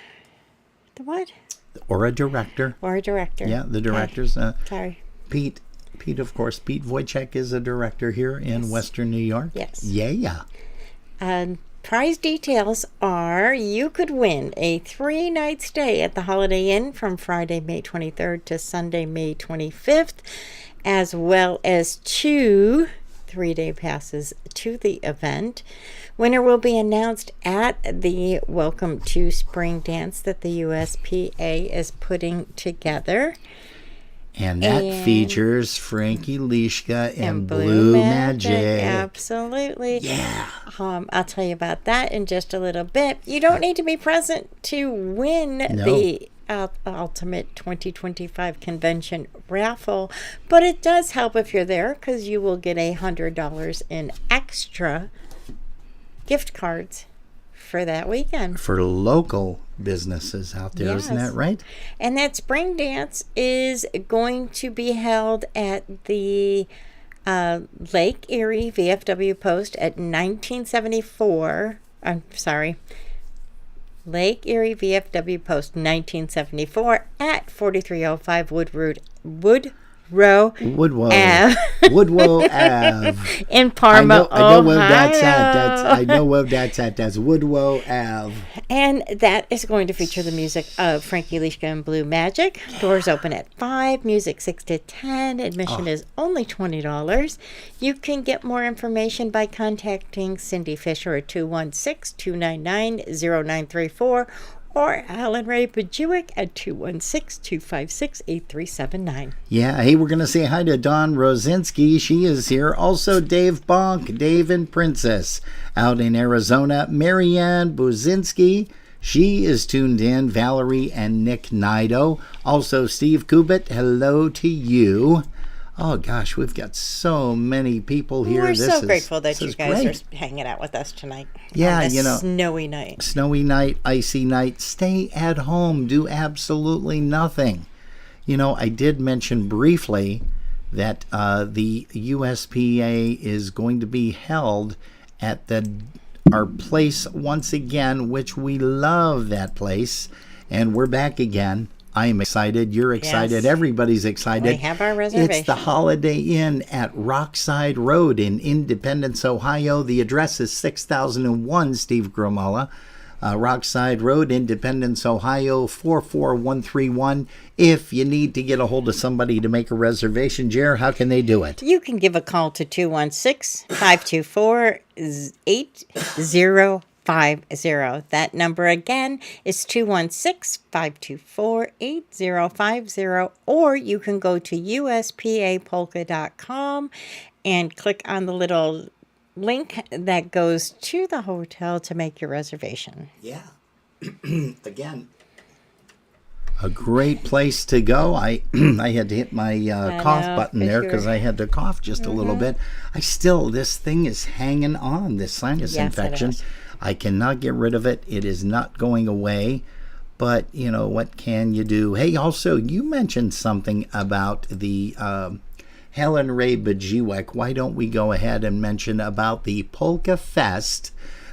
what? Or a director. Or a director. Yeah, the directors. Sorry. Pete, of course. Pete Wojcik is a director here in Western New York. Yes. Yeah. Prize details are you could win a 3-night stay at the Holiday Inn from Friday, May 23rd to Sunday, May 25th, as well as 2 3-day passes to the event. Winner will be announced at the Welcome to Spring Dance that the USPA is putting together. And that features Frankie Lishka and Blue Magic. Absolutely. Yeah. I'll tell you about that in just a little bit. You don't need to be present to win the Ultimate 2025 Convention raffle, but it does help if you're there because you will get $100 in extra gift cards for that weekend. For local businesses out there, Yes. isn't that right? And that spring dance is going to be held at the Lake Erie VFW post at 1974. I'm sorry. Lake Erie VFW post 1974 at 4305 Woodrow Woodrow Ave. Woodrow Ave. In Parma, I know where Ohio. that's at. I know where that's at. That's Woodrow Ave. And that is going to feature the music of Frankie Lishka and Blue Magic. Doors open at 5, music 6 to 10. Admission is only $20. You can get more information by contacting Cindy Fisher at 216-299-0934 or Alan Ray Bajuic at 216-256-8379. Yeah, hey, we're going to say hi to Dawn Rosinski. She is here. Also, Dave Bonk, Dave and Princess out in Arizona. Marianne Buzinski, she is tuned in. Valerie and Nick Nido. Also, Steve Kubit, hello to you. Oh, gosh, we've got so many people here. We're so grateful that you guys are hanging out with us tonight. Yeah, on this you know, snowy night. Snowy night, icy night. Stay at home. Do absolutely nothing. You know, I did mention briefly that the USPA is going to be held at our place once again, which we love that place. And we're back again. I'm excited. You're excited. Yes. Everybody's excited. We have our reservation. It's the Holiday Inn at Rockside Road in Independence, Ohio. The address is 6001 Steve Gromala. Rockside Road, Independence, Ohio, 44131. If you need to get a hold of somebody to make a reservation, Jer, how can they do it? You can give a call to 216-524-8050. That number again is 216-524-8050, or you can go to uspapolka.com and click on the little link that goes to the hotel to make your reservation. Yeah. Again, a great place to go. I had to hit my cough button there because I had to cough just a little bit. This thing is hanging on, this sinus infection. I cannot get rid of it. It is not going away. But, you know, what can you do? Hey, also, you mentioned something about the Helen Ray Bajiwek. Why don't we go ahead and mention about the Polka Fest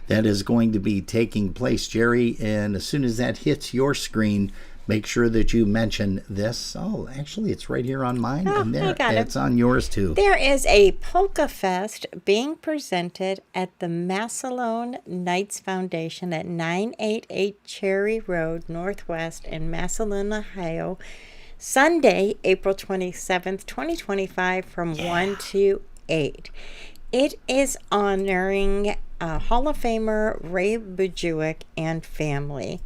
that is going to be taking place, Jerry? And as soon as that hits your screen, make sure that you mention this. Oh, actually, it's right here on mine. And there, it's on yours, too. There is a Polka Fest being presented at the Massillon Knights Foundation at 988 Cherry Road, Northwest in Massillon, Ohio, Sunday, April 27th, 2025, from 1 to 8. It is honoring Hall of Famer Ray Bajuic and family.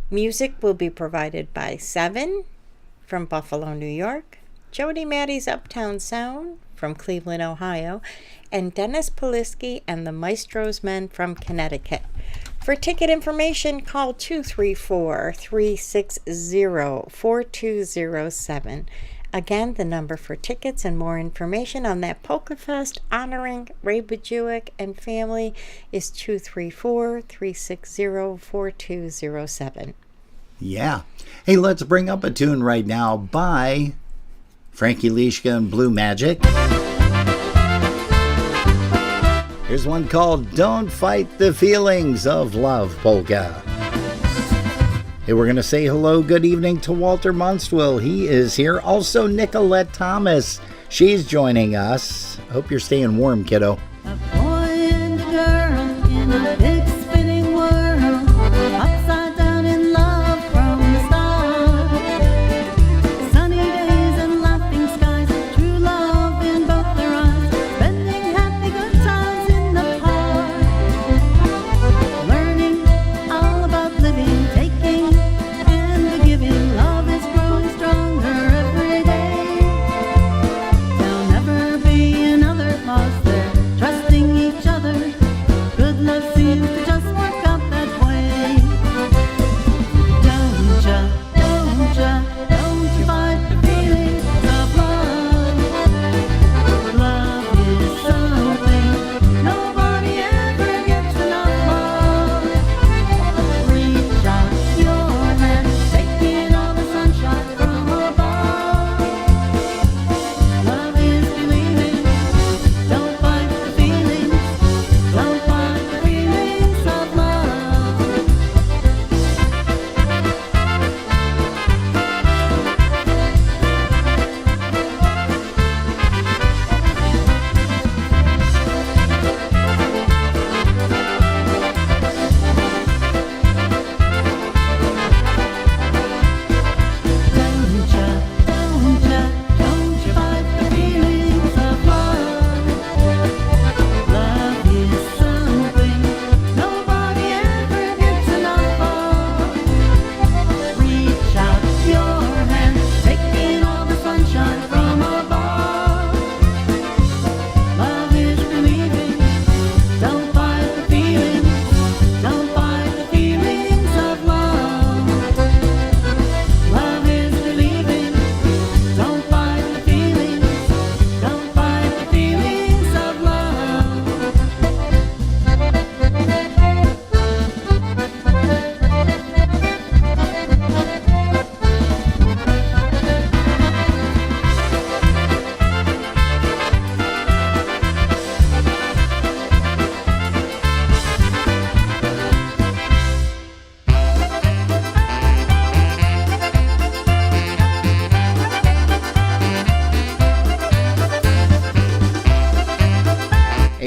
Music will be provided by Seven from Buffalo, New York, Jody Maddie's Uptown Sound from Cleveland, Ohio, and Dennis Poliski and the Maestro's Men from Connecticut. For ticket information, call 234-360-4207. Again, the number for tickets and more information on that Polka Fest honoring Ray Bajuic and family is 234-360-4207. Yeah. Hey, let's bring up a tune right now by Frankie Lishka and Blue Magic. Here's one called Don't Fight the Feelings of Love Polka. Hey, we're going to say hello, good evening to Walter Monstwell. He is here. Also, Nicolette Thomas. She's joining us. Hope you're staying warm, kiddo. A boy and a girl in a big spinning world, upside down in love from the start. Sunny days and laughing skies, true love in both their eyes, spending happy good times in the park. Learning all about living, taking and the giving, love is growing stronger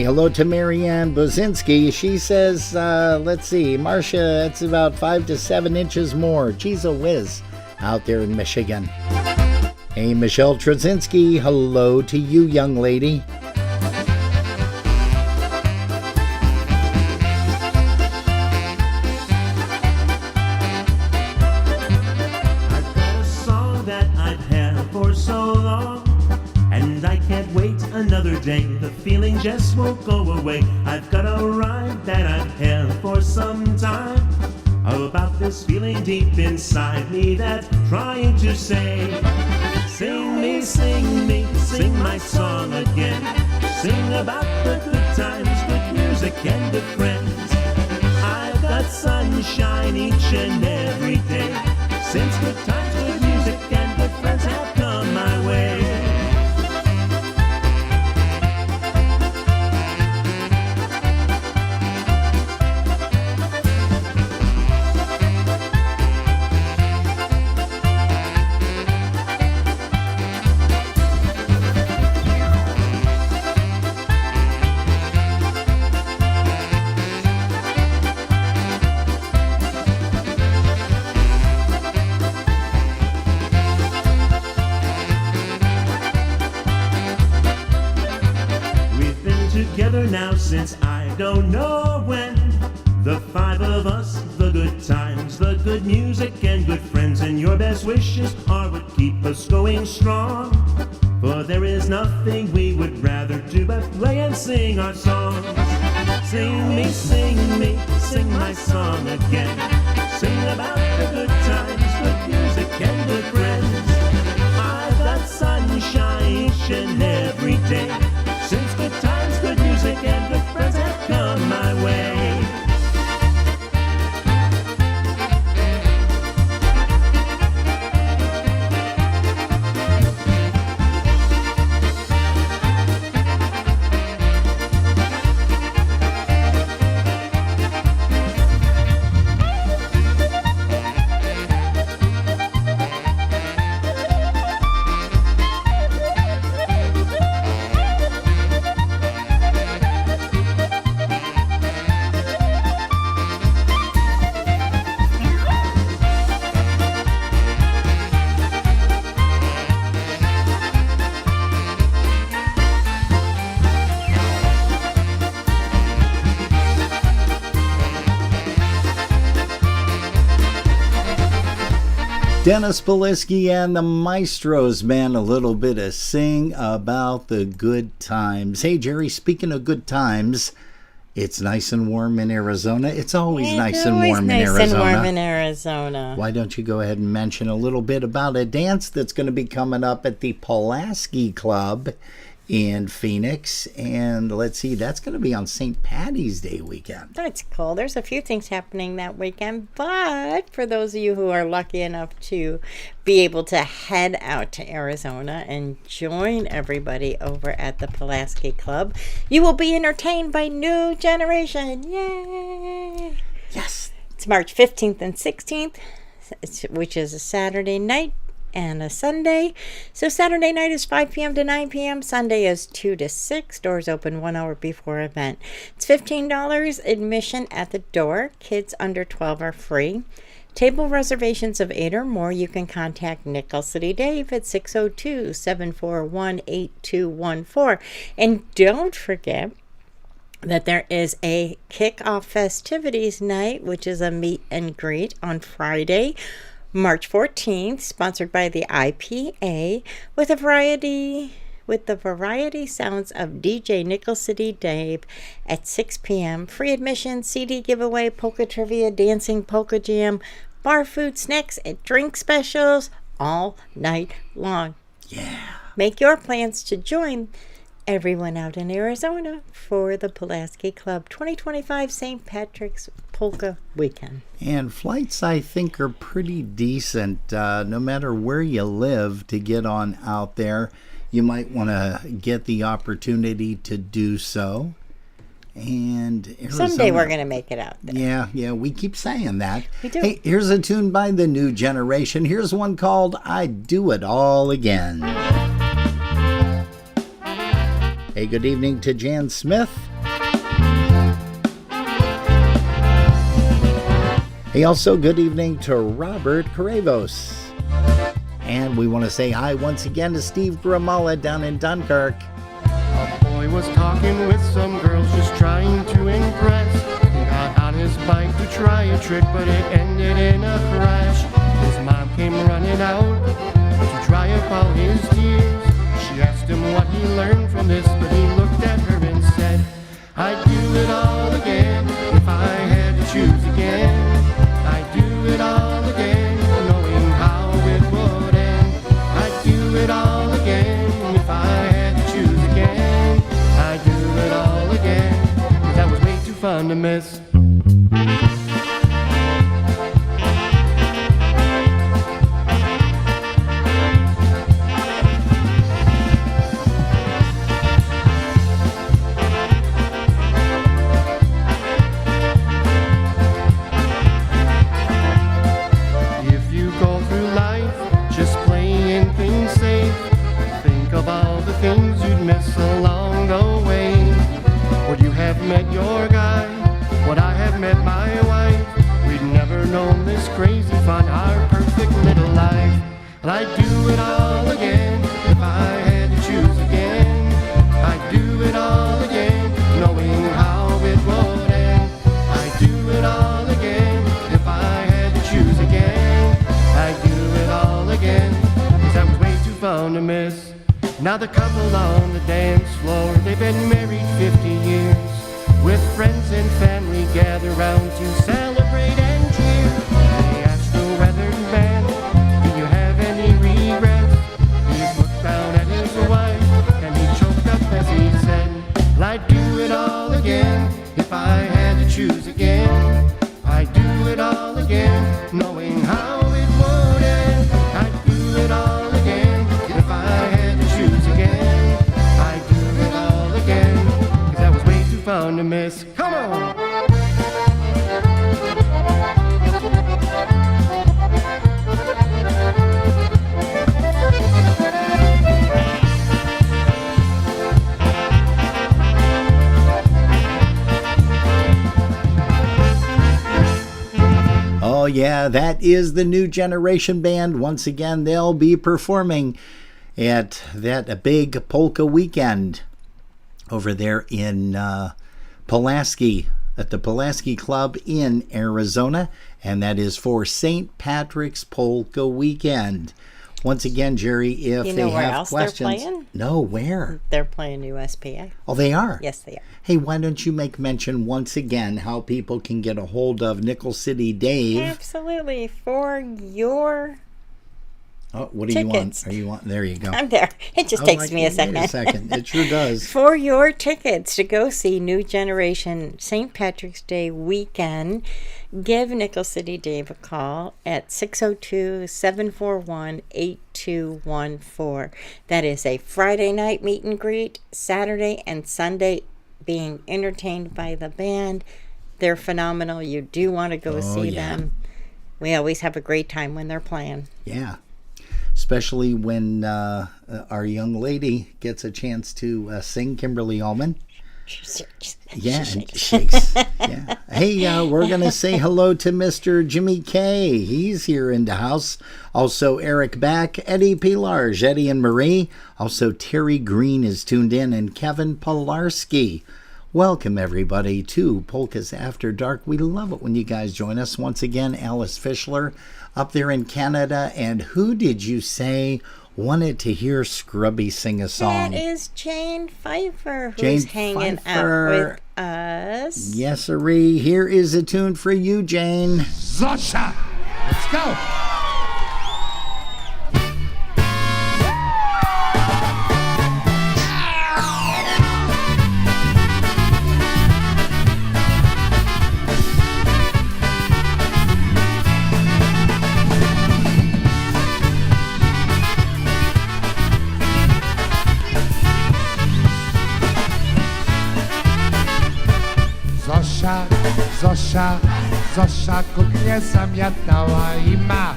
Say hello to Marianne Bozinski. She says, let's see, Marcia, it's about 5 to 7 inches more. Geez, a whiz out there in Michigan. Hey, Michelle Trzynski, hello to you, young lady. I've got a song that I've had for so long, and I can't wait another day. The feeling just won't go away. I've got a rhyme that I've had for some time about this feeling deep inside me that's trying to say, sing me, sing my song again. Sing about the good times, good music, and good friends. I've got sunshine each and every day, since good times, good music, and good friends have come my way. Together now since I don't know when. The 5 of us, the good times, the good music, and good friends, and your best wishes are what keep us going strong. For there is nothing we would rather do but play and sing our songs. Sing me, sing my song again. Sing about the good times, good music, and good friends. I've got sunshine each and every day, since good times, good music, and good friends have come my way. Dennis Polisky and the Maestros, man, a little bit of Sing About the Good Times. Hey, Jerry, speaking of good times, it's nice and warm in Arizona. It's always nice and warm in Arizona. Nice and warm in Arizona. Why don't you go ahead and mention a little bit about a dance that's going to be coming up at the Pulaski Club in Phoenix, and let's see, that's going to be on St. Patty's Day weekend. That's cool. There's a few things happening that weekend, but for those of you who are lucky enough to be able to head out to Arizona and join everybody over at the Pulaski Club, you will be entertained by New Generation. Yay! Yes. It's March 15th and 16th, which is a Saturday night and a Sunday. So Saturday night is 5 p.m. to 9 p.m. Sunday is 2 to 6. Doors open 1 hour before event. It's $15 admission at the door. Kids under 12 are free. Table reservations of 8 or more, you can contact Nickel City Dave at 602-741-8214. And don't forget that there is a kickoff festivities night, which is a meet and greet on Friday, March 14th, sponsored by the IPA, with the variety sounds of DJ Nickel City Dave at 6 p.m. Free admission, CD giveaway, polka trivia, dancing polka jam, bar food, snacks, and drink specials all night long. Yeah. Make your plans to join everyone out in Arizona for the Pulaski Club 2025 St. Patrick's Polka Weekend. And flights, I think, are pretty decent, no matter where you live, to get on out there. You might want to get the opportunity to do so. And Arizona, someday we're going to make it out there. Yeah, we keep saying that. We do. Hey, here's a tune by the New Generation. Here's one called I'd Do It All Again. Hey, good evening to Jan Smith. Hey, also good evening to Robert Carrevos. And we want to say hi once again to Steve Gramala down in Dunkirk. A boy was talking with some girls, just trying to impress. He got on his bike to try a trick, but it ended in a crash. His mom came running out to dry up all his tears. She asked him what he learned from this, but he looked at her and said, I'd do it all again if I had to choose again. I'd do it all again, knowing how it would end. I'd do it all again if I had to choose again. I'd do it all again, 'cause that was way too fun to miss. Things you'd miss along the way. Would you have met your guy? Would I have met my wife? We'd never known this crazy fun, our perfect little life. And I'd do it all again if I had to choose again. I'd do it all again, knowing how it would end. I'd do it all again if I had to choose again. I'd do it all again, 'cause that was way too fun to miss. Now the couple on the dance floor, they've been married 50 years. With friends and family gather round to celebrate and cheer. They asked the weathered man, do you have any regrets? He looked down at his wife and he choked up as he said, well, I'd do it all again if I had to choose again. I'd do it all again, knowing how it would end. I'd do it all again if I had to choose again. I'd do it all again, 'cause that was way too fun to miss. Come on! Oh, yeah, that is the New Generation Band. Once again, they'll be performing at that big polka weekend over there in Pulaski, at the Pulaski Club in Arizona. And that is for St. Patrick's Polka Weekend. Once again, Jerry, if You know they where have else questions. they're playing? No, where? They're playing USPA. Oh, they are? Yes, they are. Hey, why don't you make mention once again how people can get a hold of Nickel City Dave? Absolutely. For your Oh, what do you want? tickets. Are you want? There you go. I'm there. It just takes me a second. Wait a second. It sure does. For your tickets to go see New Generation St. Patrick's Day weekend, give Nickel City Dave a call at 602-741-8214. That is a Friday night meet and greet, Saturday and Sunday being entertained by the band. They're phenomenal. You do want to go see them. We always have a great time when they're playing. Yeah. Especially when our young lady gets a chance to sing, Kimberly Allman. Yeah, and shakes. Yeah. Hey, we're going to say hello to Mr. Jimmy K. He's here in the house. Also, Eric Back, Eddie Pilarge, Eddie and Marie. Also, Terry Green is tuned in, and Kevin Pilarski. Welcome, everybody, to Polkas After Dark. We love it when you guys join us. Once again, Alice Fischler up there in Canada. And who did you say wanted to hear Scrubby sing a song? That is Jane Pfeiffer, who's Jane hanging Pfeiffer. out with us. Yes, sirree. Here is a tune for you, Jane. Zosha! Let's go! Zosia, Zosia, Zosia kuchnię zamiatała ima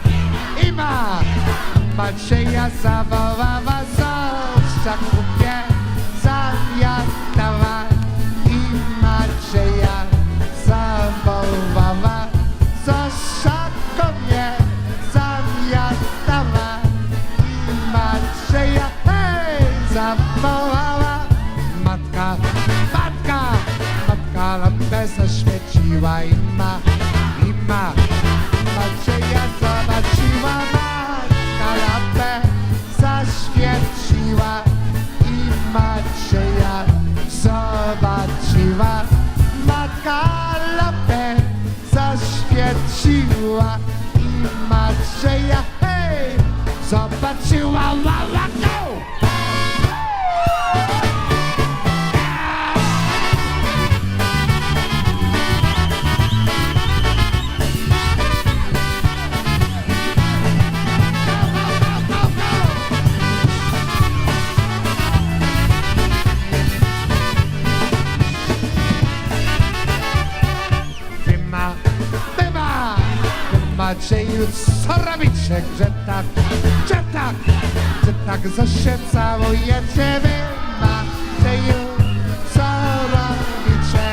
Macieja zawołała Zosia kuchnię zamiatała i Macieja zawołała Zosia but Chihuahua, go! Macieju, co robicie, że tak, że się całujecie, wy Macieju, co robicie,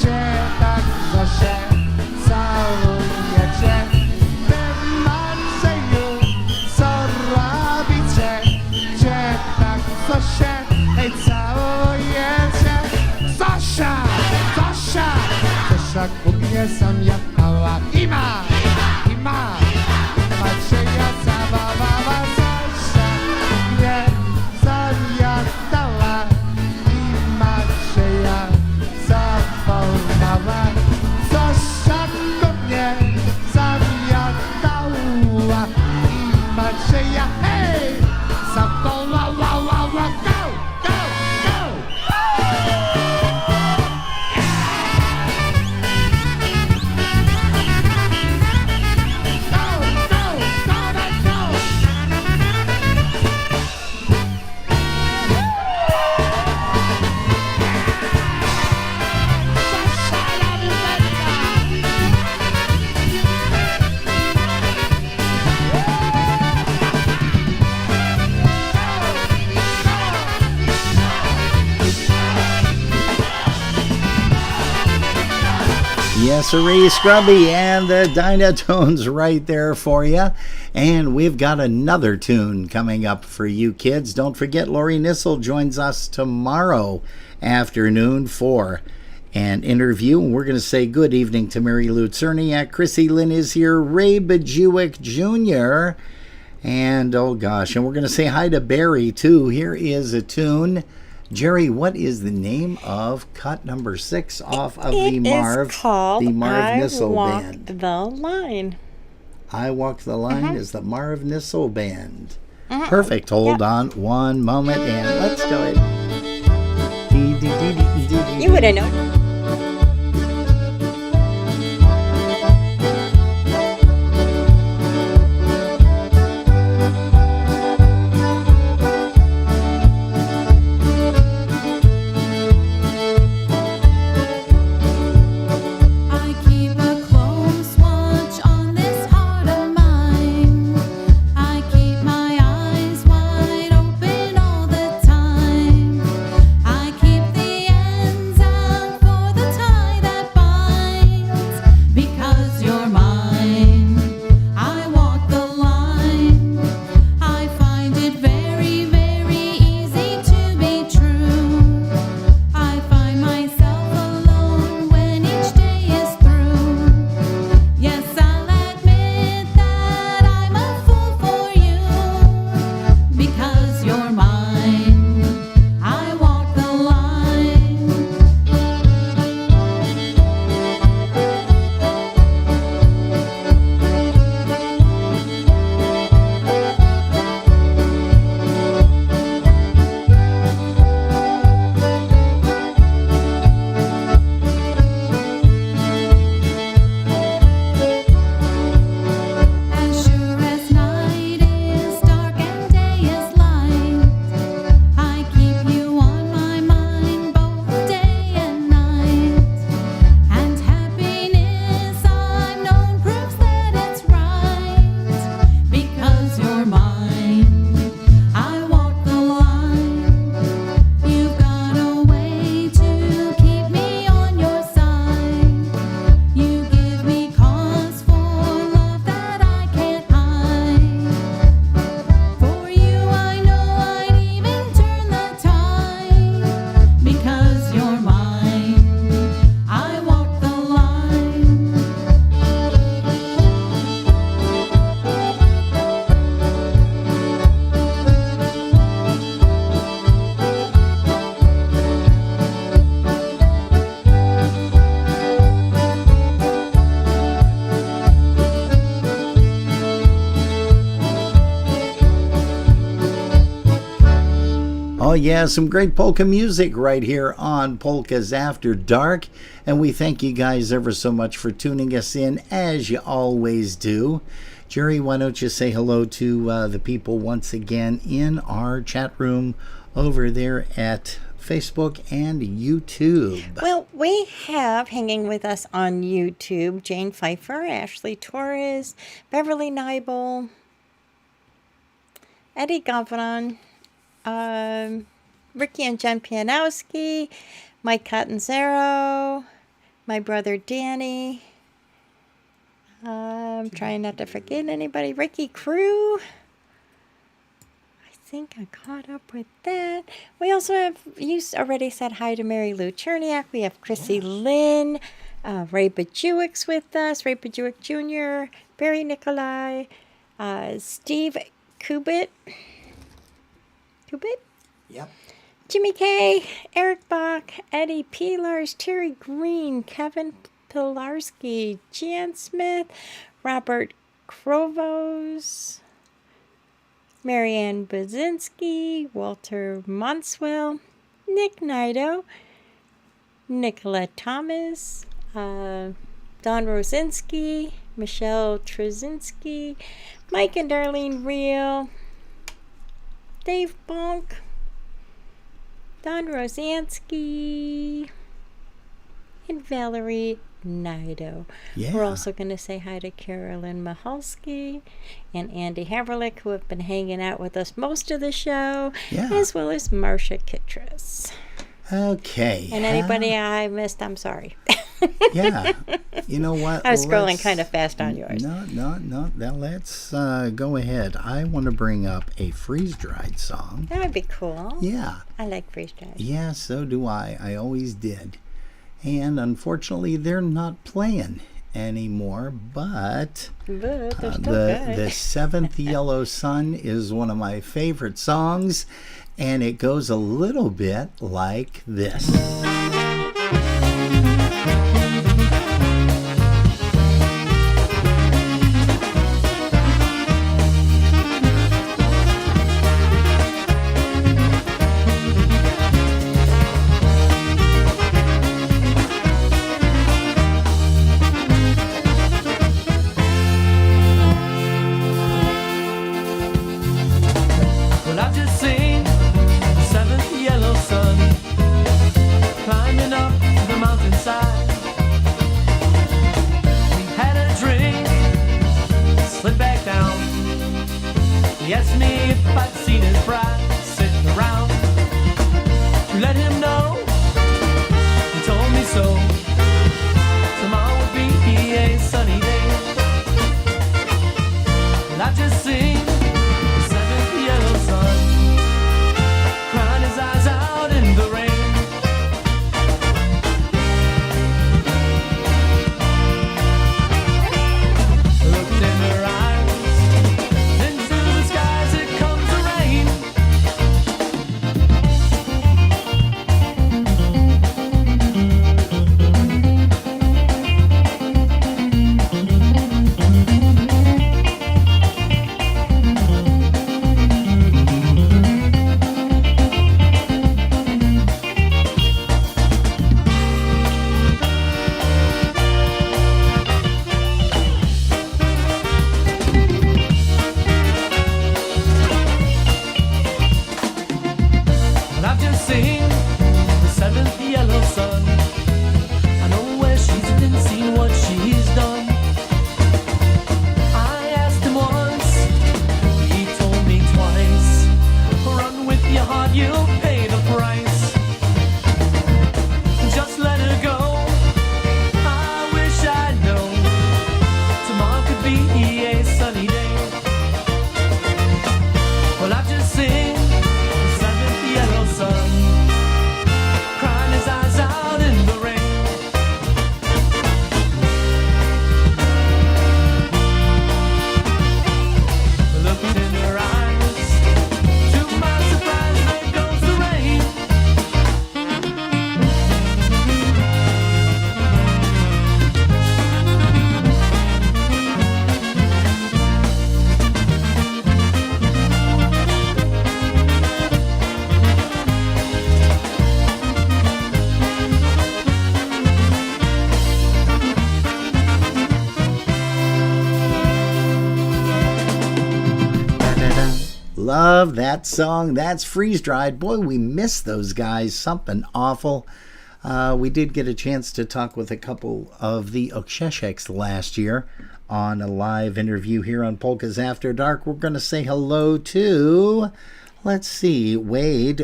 że tak, że się całujecie, wy Macieju, co robicie, że tak, że się całujecie, Zosia, kupię sam jadała i ma Macieja zabawa Zosia mnie zajadała i Macieja zabawa Zosia mnie zajadała i Macieja hej zawołała go, go, go! Yes, sirree, Scrubby, and the Dynatones right there for you. And we've got another tune coming up for you kids. Don't forget, Lori Nissel joins us tomorrow afternoon for an interview. And we're going to say good evening to Mary Lou Czerniak. Chrissy Lynn is here. Ray Bajuic Jr. And, oh gosh, and we're going to say hi to Barry, too. Here is a tune. Jerry, what is the name of cut number 6 off of the Marv Nissel Band? The Line. I Walk the Line is the Marv Nissel Band. Perfect. Hold on one moment and let's do it. You would have known. I keep the ends out for Oh, yeah, some great polka music right here on Polkas After Dark. And we thank you guys ever so much for tuning us in, as you always do. Jerry, why don't you say hello to the people once again in our chat room over there at Facebook and YouTube? Well, we have hanging with us on YouTube Jane Pfeiffer, Ashley Torres, Beverly Nibel, Eddie Gavron, Ricky and Jen Pianowski, Mike Cottonzero, my brother Danny. I'm trying not to forget anybody. Ricky Crew. I think I caught up with that. We also have, you already said hi to Mary Lou Cherniak. We have Chrissy Lynn, Ray Bajuick's with us, Ray Bajuick Jr., Barry Nikolai, Steve Kubit. Yep. Jimmy K, Eric Bach, Eddie Pilars, Terry Green, Kevin Pilarski, Jan Smith, Robert Krovos, Marianne Bazinski, Walter Monswell, Nick Nido, Nicolette Thomas, Don Rosinski, Michelle Trzynski, Mike and Darlene Reel, Dave Bonk, Don Rosansky, and Valerie Nido. Yeah. We're also going to say hi to Carolyn Mahalski and Andy Haverlick, who have been hanging out with us most of the show, as well as Marcia Kittredge. Okay. And anybody I missed, I'm sorry. Yeah. You know what? I was scrolling kind of fast on yours. No. Now let's go ahead. I want to bring up a freeze-dried song. That would be cool. Yeah. I like freeze-dried. Yeah, so do I. I always did. And unfortunately, they're not playing anymore, but they're still the good. Seventh Yellow Sun is one of my favorite songs, and it goes a little bit like this. Well, I've just seen the seventh yellow sun climbing up the mountainside. We had a drink, slid back down. He asked me if I'd seen his bride sitting around. To let him know, he told me so. Tomorrow would be a sunny day. Well, I've just seen the seventh yellow sun crying his eyes out in the rain. Looked in her eyes, into the skies it comes the rain. love that song. That's Freeze Dried. Boy, we miss those guys. Something awful. We did get a chance to talk with a couple of the Okshesheks last year on a live interview here on Polkas After Dark. We're going to say hello to, let's see, Wayne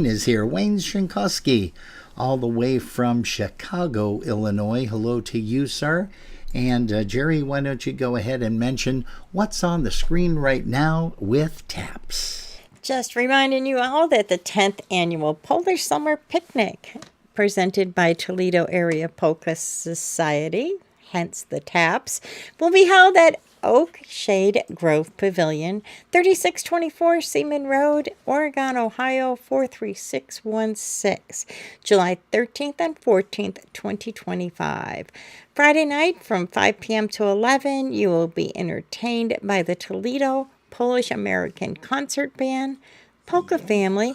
is here. Wayne Shinkowski, all the way from Chicago, Illinois. Hello to you, sir. And Jerry, why don't you go ahead and mention what's on the screen right now with TAPS. Just reminding you all that the 10th annual Polish Summer Picnic, presented by Toledo Area Polka Society, hence the TAPS, will be held at Oak Shade Grove Pavilion, 3624 Seaman Road, Oregon, Ohio, 43616, July 13th and 14th, 2025. Friday night from 5 p.m. to 11, you will be entertained by the Toledo Polish American Concert Band, Polka Family,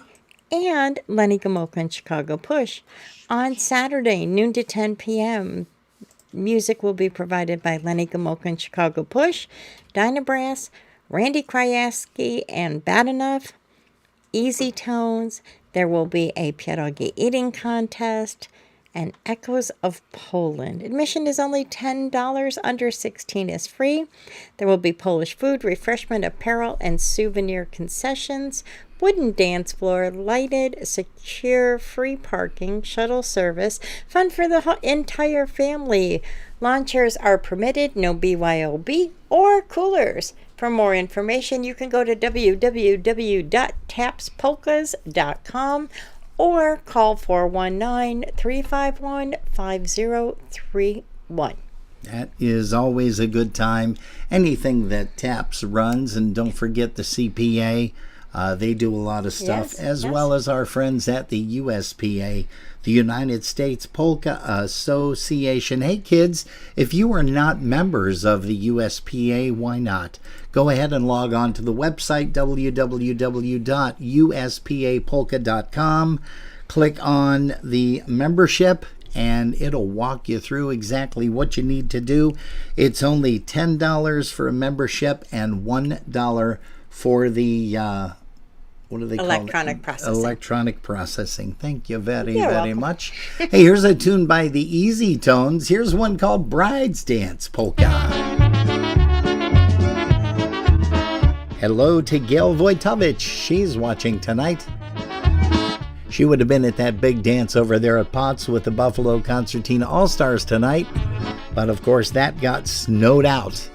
and Lenny Gomulka and Chicago Push. On Saturday, noon to 10 p.m., music will be provided by Lenny Gomulka and Chicago Push, Dinah Brass, Randy Krajewski, and Badanov, Easy Tones. There will be a pierogi eating contest, and Echoes of Poland. Admission is only $10. Under 16 is free. There will be Polish food, refreshment, apparel, and souvenir concessions, wooden dance floor, lighted, secure, free parking, shuttle service, fun for the entire family. Lawn chairs are permitted, no BYOB or coolers. For more information, you can go to www.tapspolkas.com or call 419-351-5031. That is always a good time. Anything that TAPS runs, and don't forget the CPA. They do a lot of stuff, as well as our friends at the USPA, the United States Polka Association. Hey, kids, if you are not members of the USPA, why not? Go ahead and log on to the website, www.uspapolka.com. Click on the membership, and it'll walk you through exactly what you need to do. It's only $10 for a membership and $1 for the what do they call it? Electronic processing. Electronic processing. Thank you very welcome. much. Hey, here's a tune by the Easy Tones. Here's one called Bride's Dance Polka. Hello to Gail Wojtowicz. She's watching tonight. She would have been at that big dance over there at Potts with the Buffalo Concertina All-Stars tonight. But of course, that got snowed out.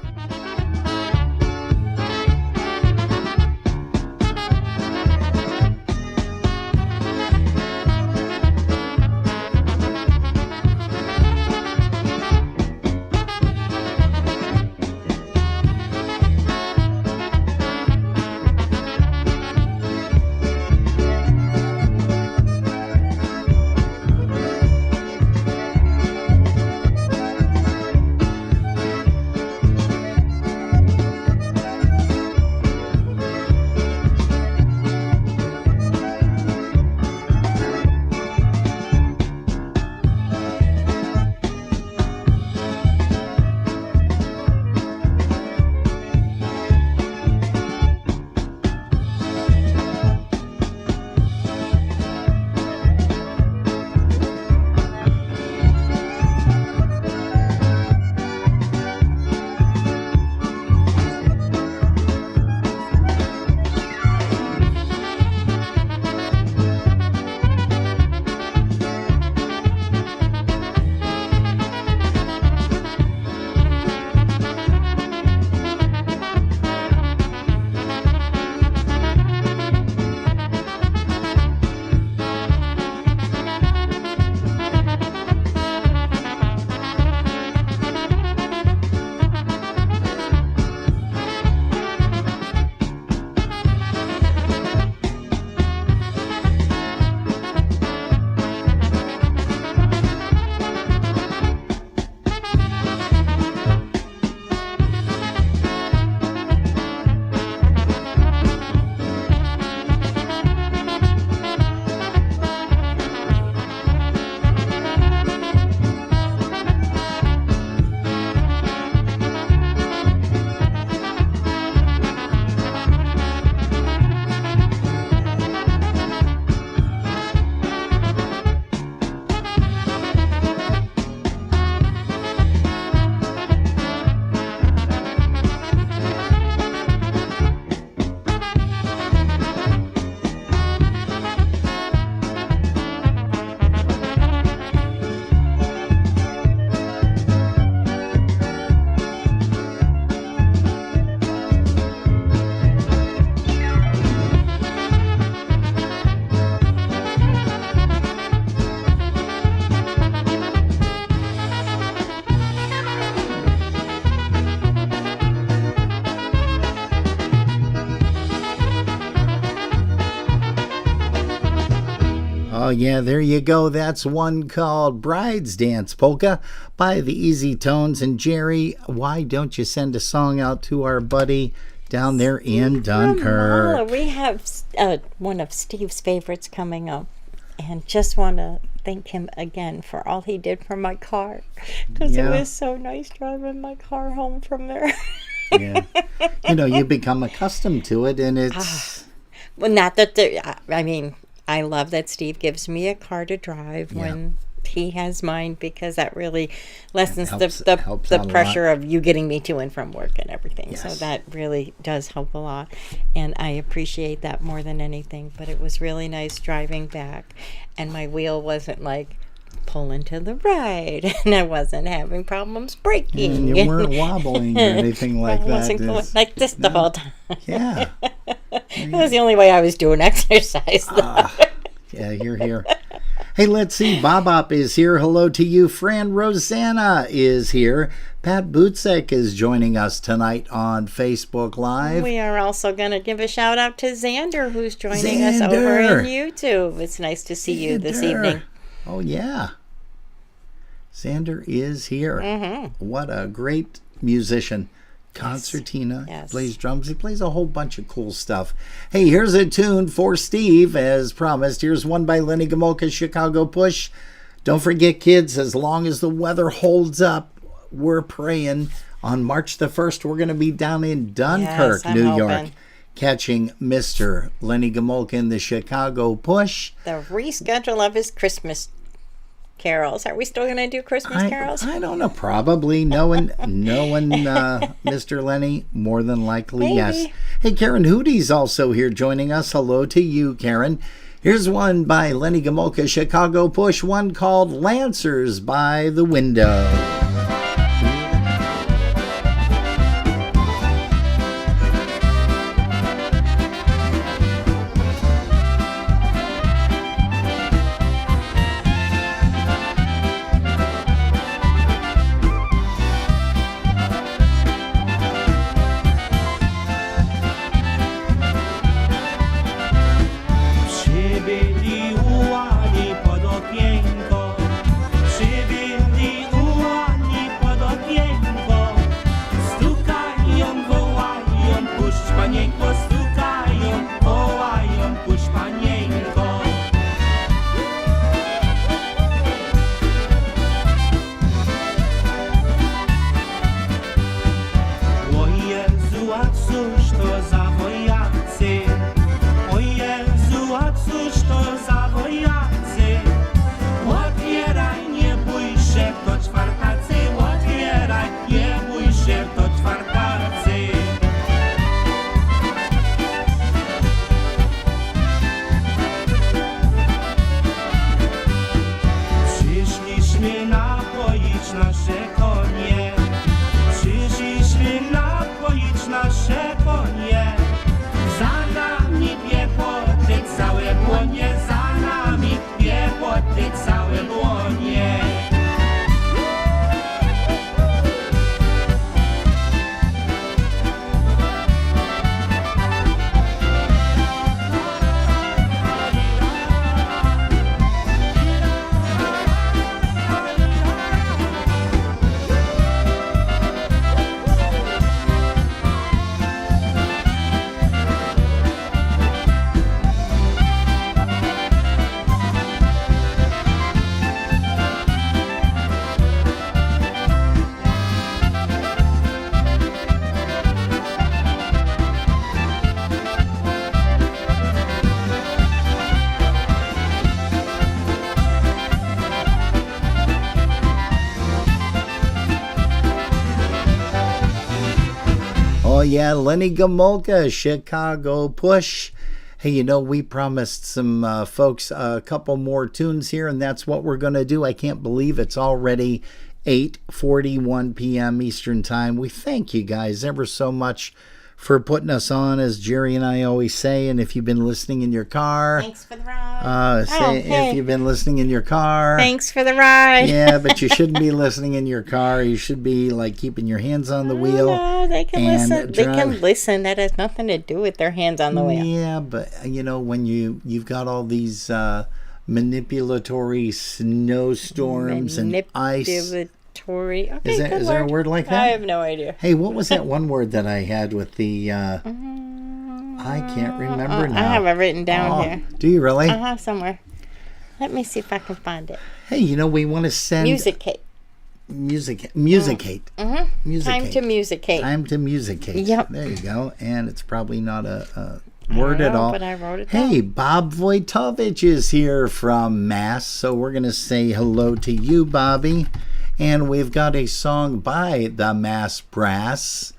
Oh, yeah, there you go. That's one called Bride's Dance Polka by the Easy Tones. And Jerry, why don't you send a song out to our buddy down there in Dunkirk? We have one of Steve's favorites coming up. And just want to thank him again for all he did for my car. Because it was so nice driving my car home from there. Yeah. You know, you become accustomed to it, and it's... Well, not that I mean, I love that Steve gives me a car to drive when he has mine, because that really lessens the pressure of you getting me to and from work and everything. Yes. So that really does help a lot. And I appreciate that more than anything. But it was really nice driving back. And my wheel wasn't like pulling to the right, and I wasn't having problems braking. And you weren't wobbling or anything like I wasn't that. going like this the whole time. Yeah. That was the only way I was doing exercise. Yeah, you're here. Hey, let's see. Bobop is here. Hello to you. Fran Rosanna is here. Pat Butzek is joining us tonight on Facebook Live. We are also going to give a shout out to Xander, who's joining us over in YouTube. It's nice to see you this evening. Oh, yeah. Xander is here. Mm-hmm. What a great musician. Concertina. Yes. Plays drums. He plays a whole bunch of cool stuff. Hey, here's a tune for Steve, as promised. Here's one by Lenny Gomulka, Chicago Push. Don't forget, kids, as long as the weather holds up, we're praying. On March the 1st, we're going to be down in Dunkirk, New York, catching Mr. Lenny Gomulka in the Chicago Push. The reschedule of his Christmas carols. Are we still going to do Christmas carols? I don't know. Probably. Knowing Mr. Lenny, more than likely, Maybe. yes. Hey, Karen Hootie's also here joining us. Hello to you, Karen. Here's one by Lenny Gomulka, Chicago Push, one called Lancers by the Window. Przybyli ułani pod okienko, przybyli ułani pod okienko. Stukają, wołają, puść panienko, stukają, wołają, puść panienko. O Jezu, a cóż to za wojacy? O Jezu, a cóż to za wojacy? Otwieraj, nie bój się, to czwartacy. Otwieraj, nie bój się, to czwartacy. Przyszliśmy napoić nasze konie. Przyszliśmy napoić nasze konie. Za nami piechoty całe błonie, za nami piechoty całe błonie. Oh, yeah, Lenny Gomulka, Chicago Push. Hey, you know, we promised some folks a couple more tunes here, and that's what we're going to do. I can't believe it's already 8:41 p.m. Eastern Time. We thank you guys ever so much for putting us on, as Jerry and I always say. And if you've been listening in your car, Thanks for the ride. if you've been listening in your car, Thanks for the ride. yeah, but you shouldn't be listening in your car. You should be like keeping your hands on the wheel. No, they can and listen. They drive. can listen. That has nothing to do with their hands on the wheel. Yeah, but you know, when you've got all these manipulatory snowstorms and ice. Manipulatory. Okay, Is there a word like that? I have no idea. Hey, what was that one word that I had with the... I can't remember now. I have it written down here. Do you really? Somewhere. Let me see if I can find it. Hey, you know, we want to send... Musicate. Musicate. Mm-hmm. Time to musicate. Time to musicate. Yep. There you go. And it's probably not a word at all. But I wrote it down. Hey, Bob Vojtovich is here from Mass, so we're going to say hello to you, Bobby. And we've got a song by the Mass Brass.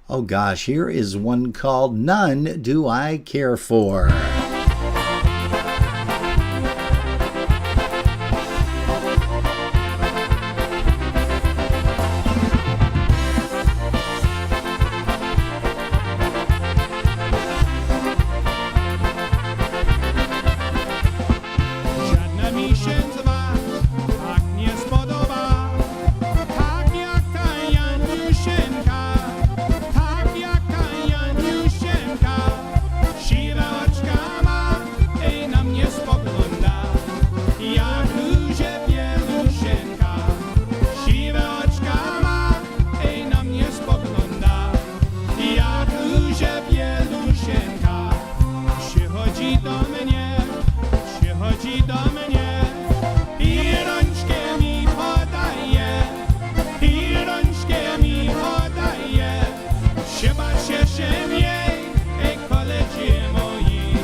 Oh gosh, here is one called None Do I Care For. Żadna mi się zwa, tak nie spodoba. Tak jak ta Janiuszenka, tak jak ta Janiuszenka. Siwe oczka ma, ej na mnie spogląda. Jak róże bieluszenka. Siwe oczka ma, ej na mnie spogląda. Jak róże bieluszenka. Przychodzi do mnie. Przychodzi do mnie i rączkę mi podaje, i rączkę mi podaje. Chyba cieszę jej, ej koledzy moi,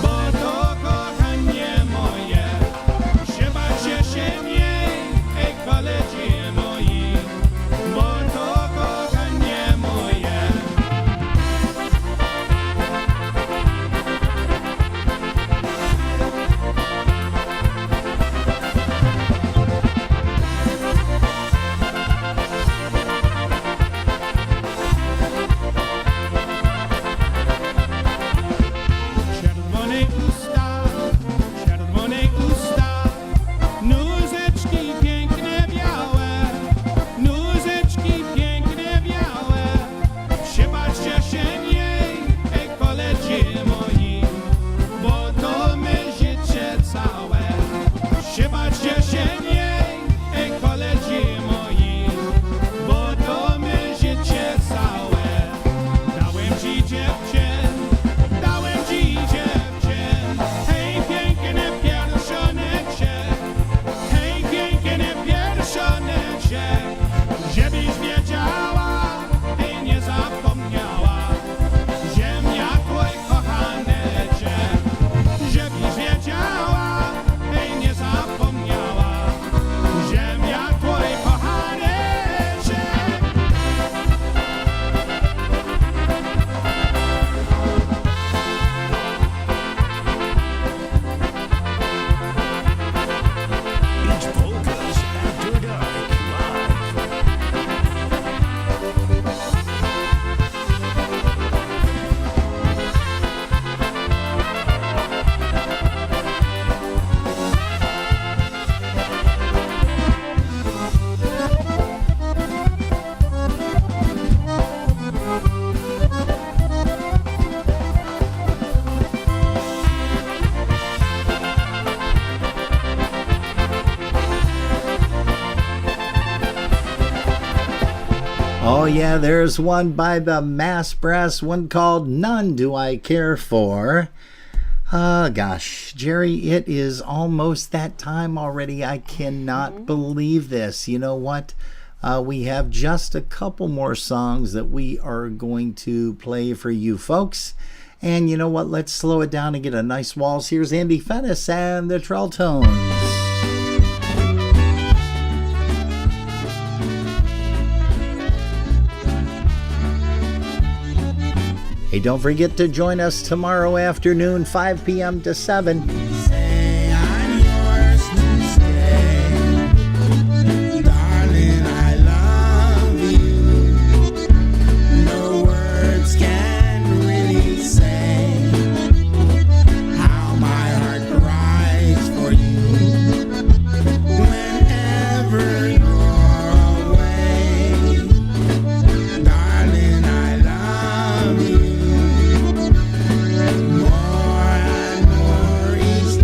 bo to kochanie moje. Chyba cieszę jej, ej koledzy moi, bo to kochanie moje. Czerwone usta, nóżeczki piękne białe, nóżeczki piękne białe. Przebaczcie się jej, ej koledzy moi, bo to me życie całe. Przebaczcie się jej, ej koledzy moi, bo to me życie całe. Dałem ci dziewczę, dałem ci dziewczę, hej piękne pierścioneczek, hej piękne pierścioneczek, żebyś wiedziała, hej nie zapomniała, żem ja twój kochaneczek, żebyś wiedziała, hej nie zapomniała, żem ja twój kochaneczek. It's Polkas After Dark Live. Oh yeah, there's one by the Mass Brass, one called None Do I Care For. Gosh, Jerry, it is almost that time already. I cannot believe this. You know what? We have just a couple more songs that we are going to play for you folks. And you know what? Let's slow it down and get a nice waltz. Here's Andy Fennis and the Trelltones. Hey, don't forget to join us tomorrow afternoon, 5 p.m. to 7. Say I'm yours to stay. Darling, I love you. No words can really say how my heart cries for you. Whenever you're away, darling, I love you. More and more each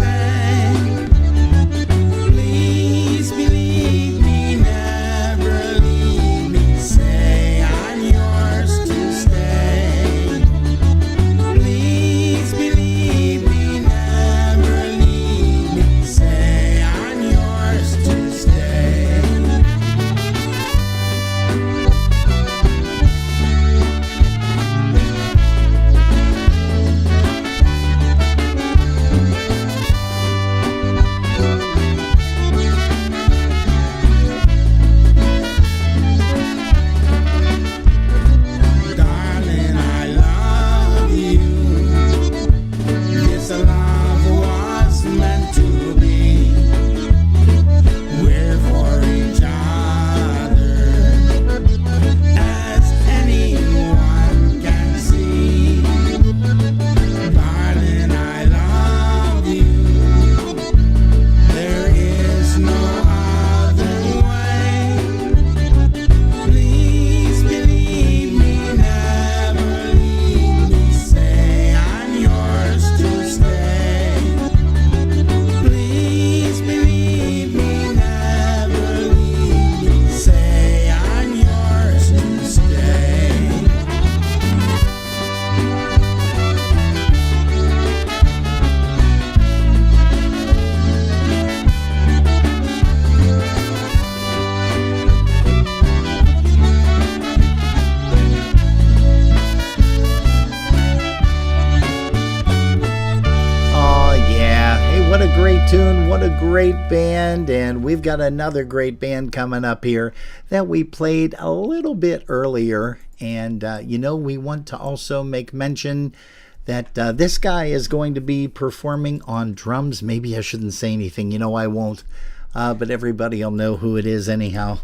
What a great tune. What a great band. And we've got another great band coming up here that we played a little bit earlier. And, we want to also make mention that this guy is going to be performing on drums. Maybe I shouldn't say anything. I won't. But everybody will know who it is anyhow.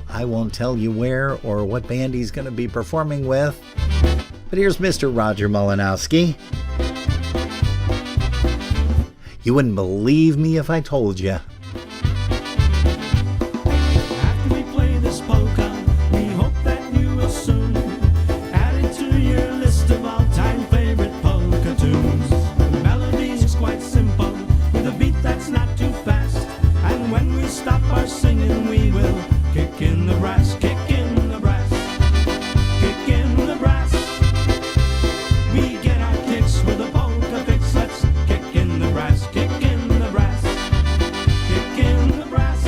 I won't tell you where or what band he's going to be performing with. But here's Mr. Roger Malinowski. You wouldn't believe me if I told you. After we play this polka, we hope that you will soon add it to your list of all-time favorite polka tunes. The melody is quite simple, with a beat that's not too fast. And when we stop our singing, we will kick in the brass, kick in the brass, kick in the brass. We get our kicks with a polka fix. Let's kick in the brass, kick in the brass, kick in the brass.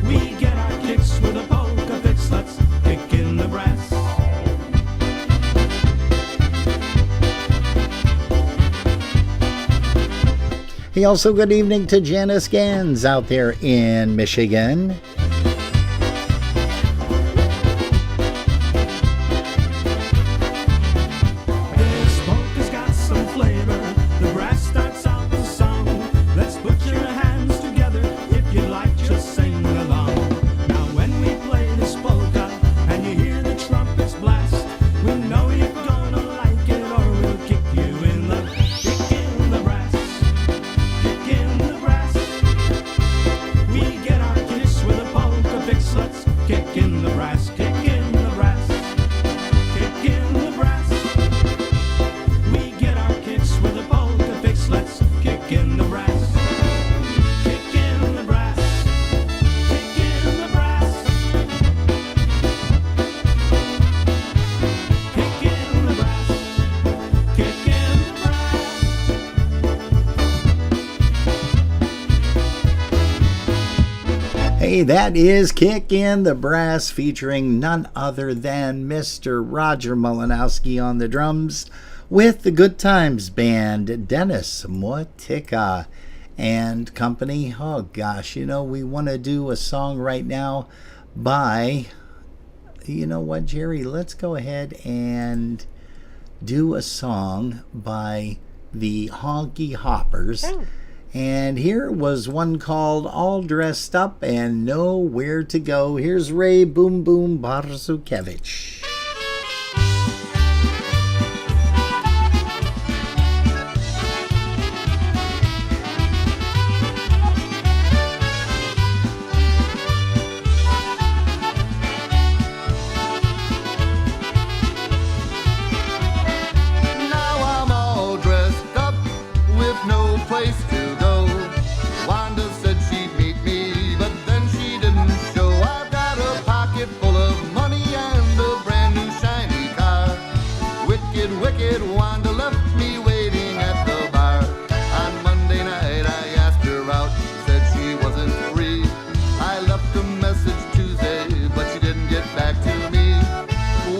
We get our kicks with a polka fix. Let's kick in the brass. Hey, also good evening to Janice Gans out there in Michigan. This polka's got some flavor. The brass starts out the song. Let's put your hands together. If you like, just sing along. Now when we play this polka and you hear the trumpets blast, we know you're gonna like it, or we'll kick you in the brass. Kick in the brass. We get our kicks with a polka fix. Let's kick in the brass. Kick in the brass. Kick in the brass. We get our kicks with a polka fix. Let's kick in the brass. Kick in the brass. Kick in the brass. Kick in the brass. Kick in the brass. Hey, that is Kick in the Brass featuring none other than Mr. Roger Malinowski on the drums with the Good Times Band, Dennis Motika and company. Oh gosh, we want to do a song right now by, you know what, Jerry, let's go ahead and do a song by the Honky Hoppers. Oh. And here was one called All Dressed Up and Nowhere to Go. Here's Ray Boom Boom Barzukevich. Now I'm all dressed up with no place to go. Wanda said she'd meet me, but then she didn't show. I've got a pocket full of money and a brand new shiny car. Wicked, wicked Wanda left me waiting at the bar. On Monday night I asked her out, said she wasn't free. I left a message Tuesday, but she didn't get back to me.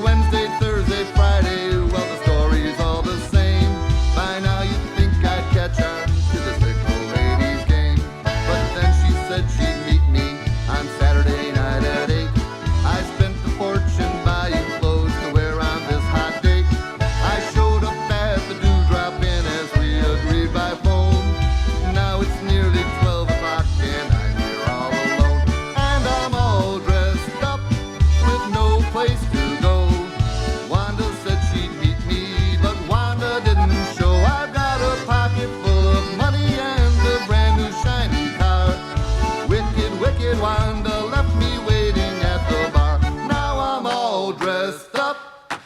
Wednesday, Thursday, Friday, well the story's all the same. By now you'd think I'd catch on to this little lady's game. But then she said she'd meet me on Saturday night at 8. I spent the fortune buying clothes to wear on this hot date. I showed up at the Dewdrop Inn as we agreed by phone. Now it's nearly 12 o'clock and I'm here all alone. And I'm all dressed up with no place to go. Wanda said she'd meet me, but Wanda didn't show. I've got a pocket full of money and a brand new shiny car. Wicked, wicked Wanda left me waiting at the bar. Now I'm all dressed up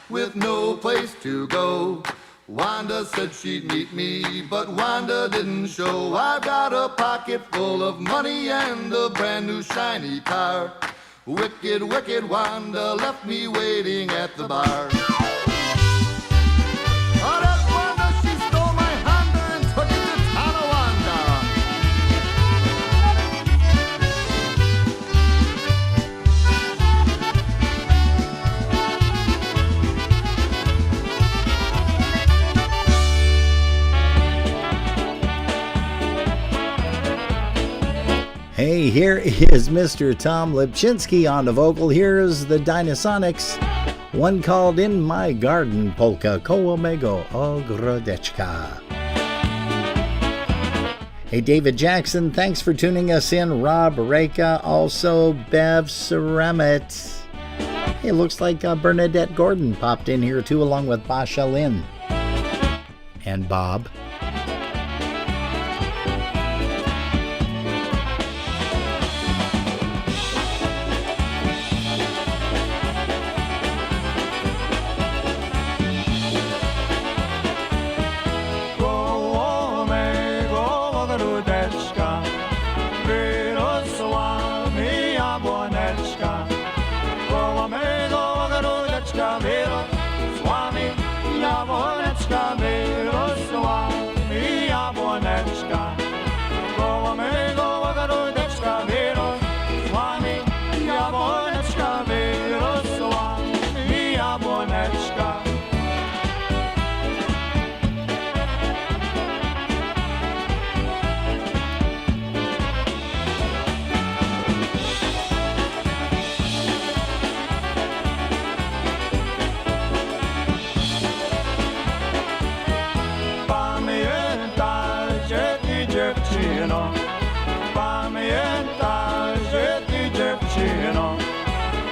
with no place to go. Wanda said she'd meet me, but Wanda didn't show. I've got a pocket full of money and a brand new shiny car. Wicked, wicked Wanda left me waiting at the bar. Oh, that Wanda, she stole my Honda and took it to Tonawanda. Hey, here is Mr. Tom Lipczynski on the vocal. Here's the Dynasonics. One called In My Garden Polka, Koło mego ogrodeczka. Hey, David Jackson, thanks for tuning us in. Rob Reka, also Bev Ceramit. Hey, looks like Bernadette Gordon popped in here too, along with Basha Lynn and Bob.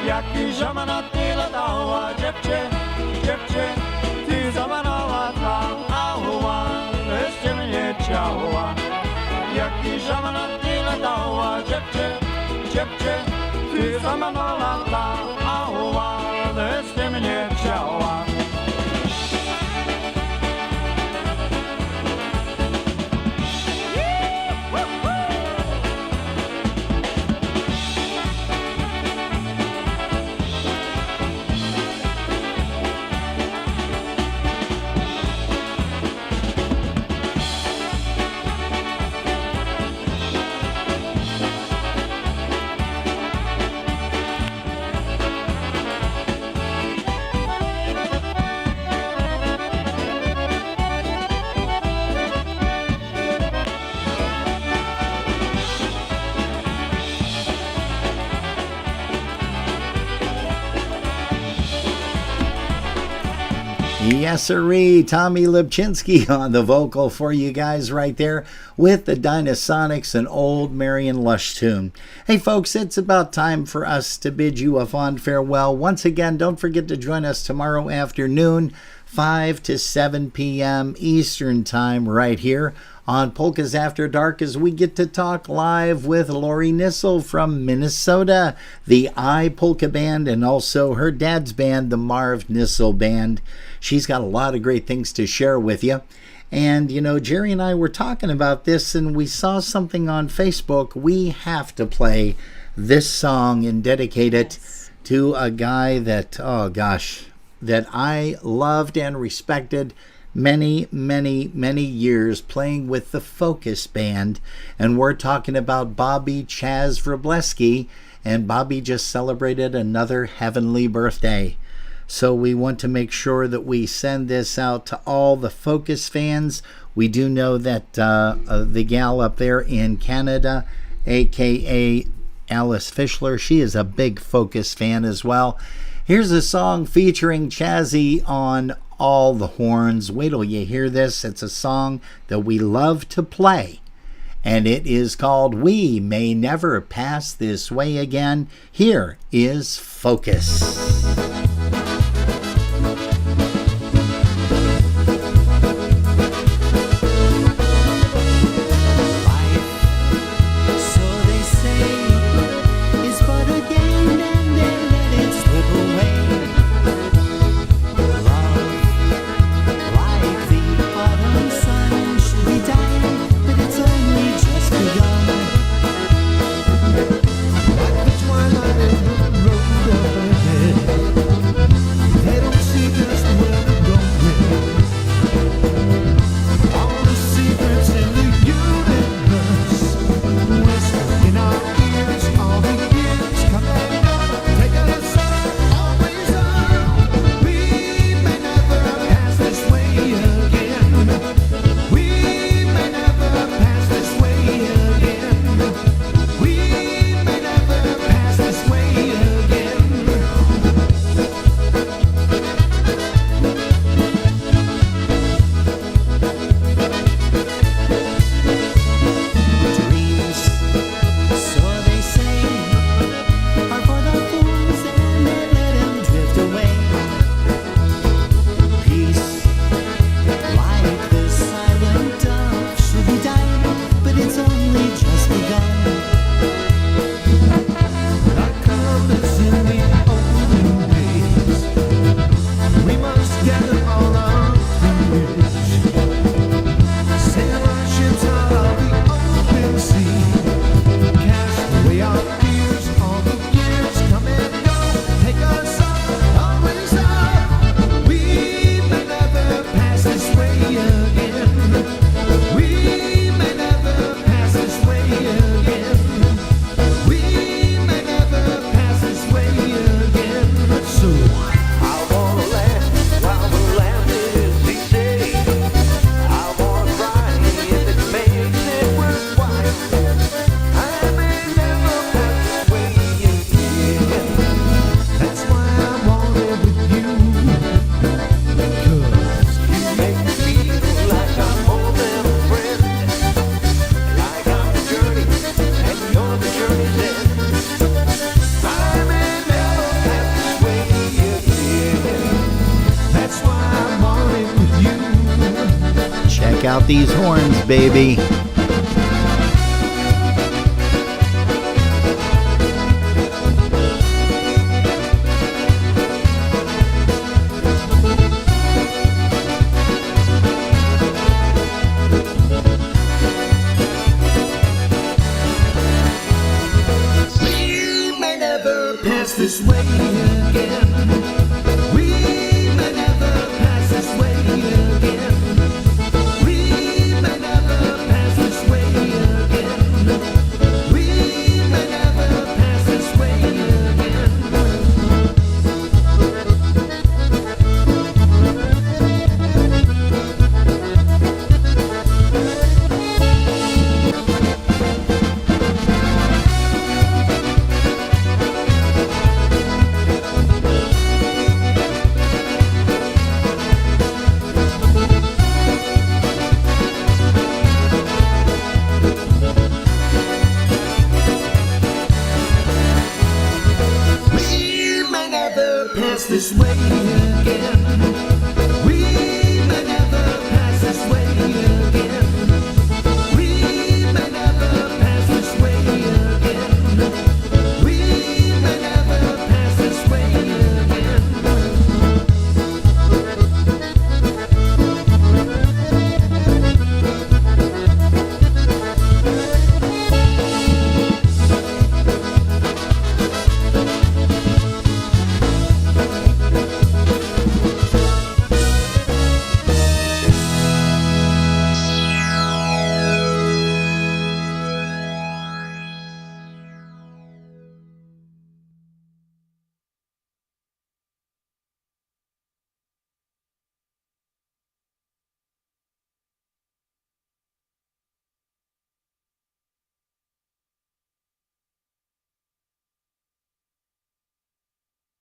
Jaki żamana tyle dała dziewczę, ty zamanała tam, ała, wreszcie mnie ciała. Jaki żamana tyle dała dziewczę, ty zamanała tam, ała, wreszcie mnie ciała. Yes, sirree. Tommy Lipczynski on the vocal for you guys right there with the Dynasonics, an old Marion Lush tune. Hey, folks, it's about time for us to bid you a fond farewell. Once again, don't forget to join us tomorrow afternoon, 5 to 7 p.m. Eastern Time right here on Polkas After Dark as we get to talk live with Lori Nissel from Minnesota, the I Polka Band, and also her dad's band, the Marv Nissel Band. She's got a lot of great things to share with you. And, you know, Jerry and I were talking about this, and we saw something on Facebook. We have to play this song and dedicate it to a guy that, oh gosh, that I loved and respected many, many, many years playing with the Focus Band. And we're talking about Bobby Chaz Wróblewski. And Bobby just celebrated another heavenly birthday. So we want to make sure that we send this out to all the Focus fans. We do know that the gal up there in Canada, a.k.a. Alice Fischler, she is a big Focus fan as well. Here's a song featuring Chazzy on all the horns. Wait till you hear this. It's a song that we love to play. And it is called We May Never Pass This Way Again. Here is Focus. Like the twilight in the road up ahead. out these horns, baby.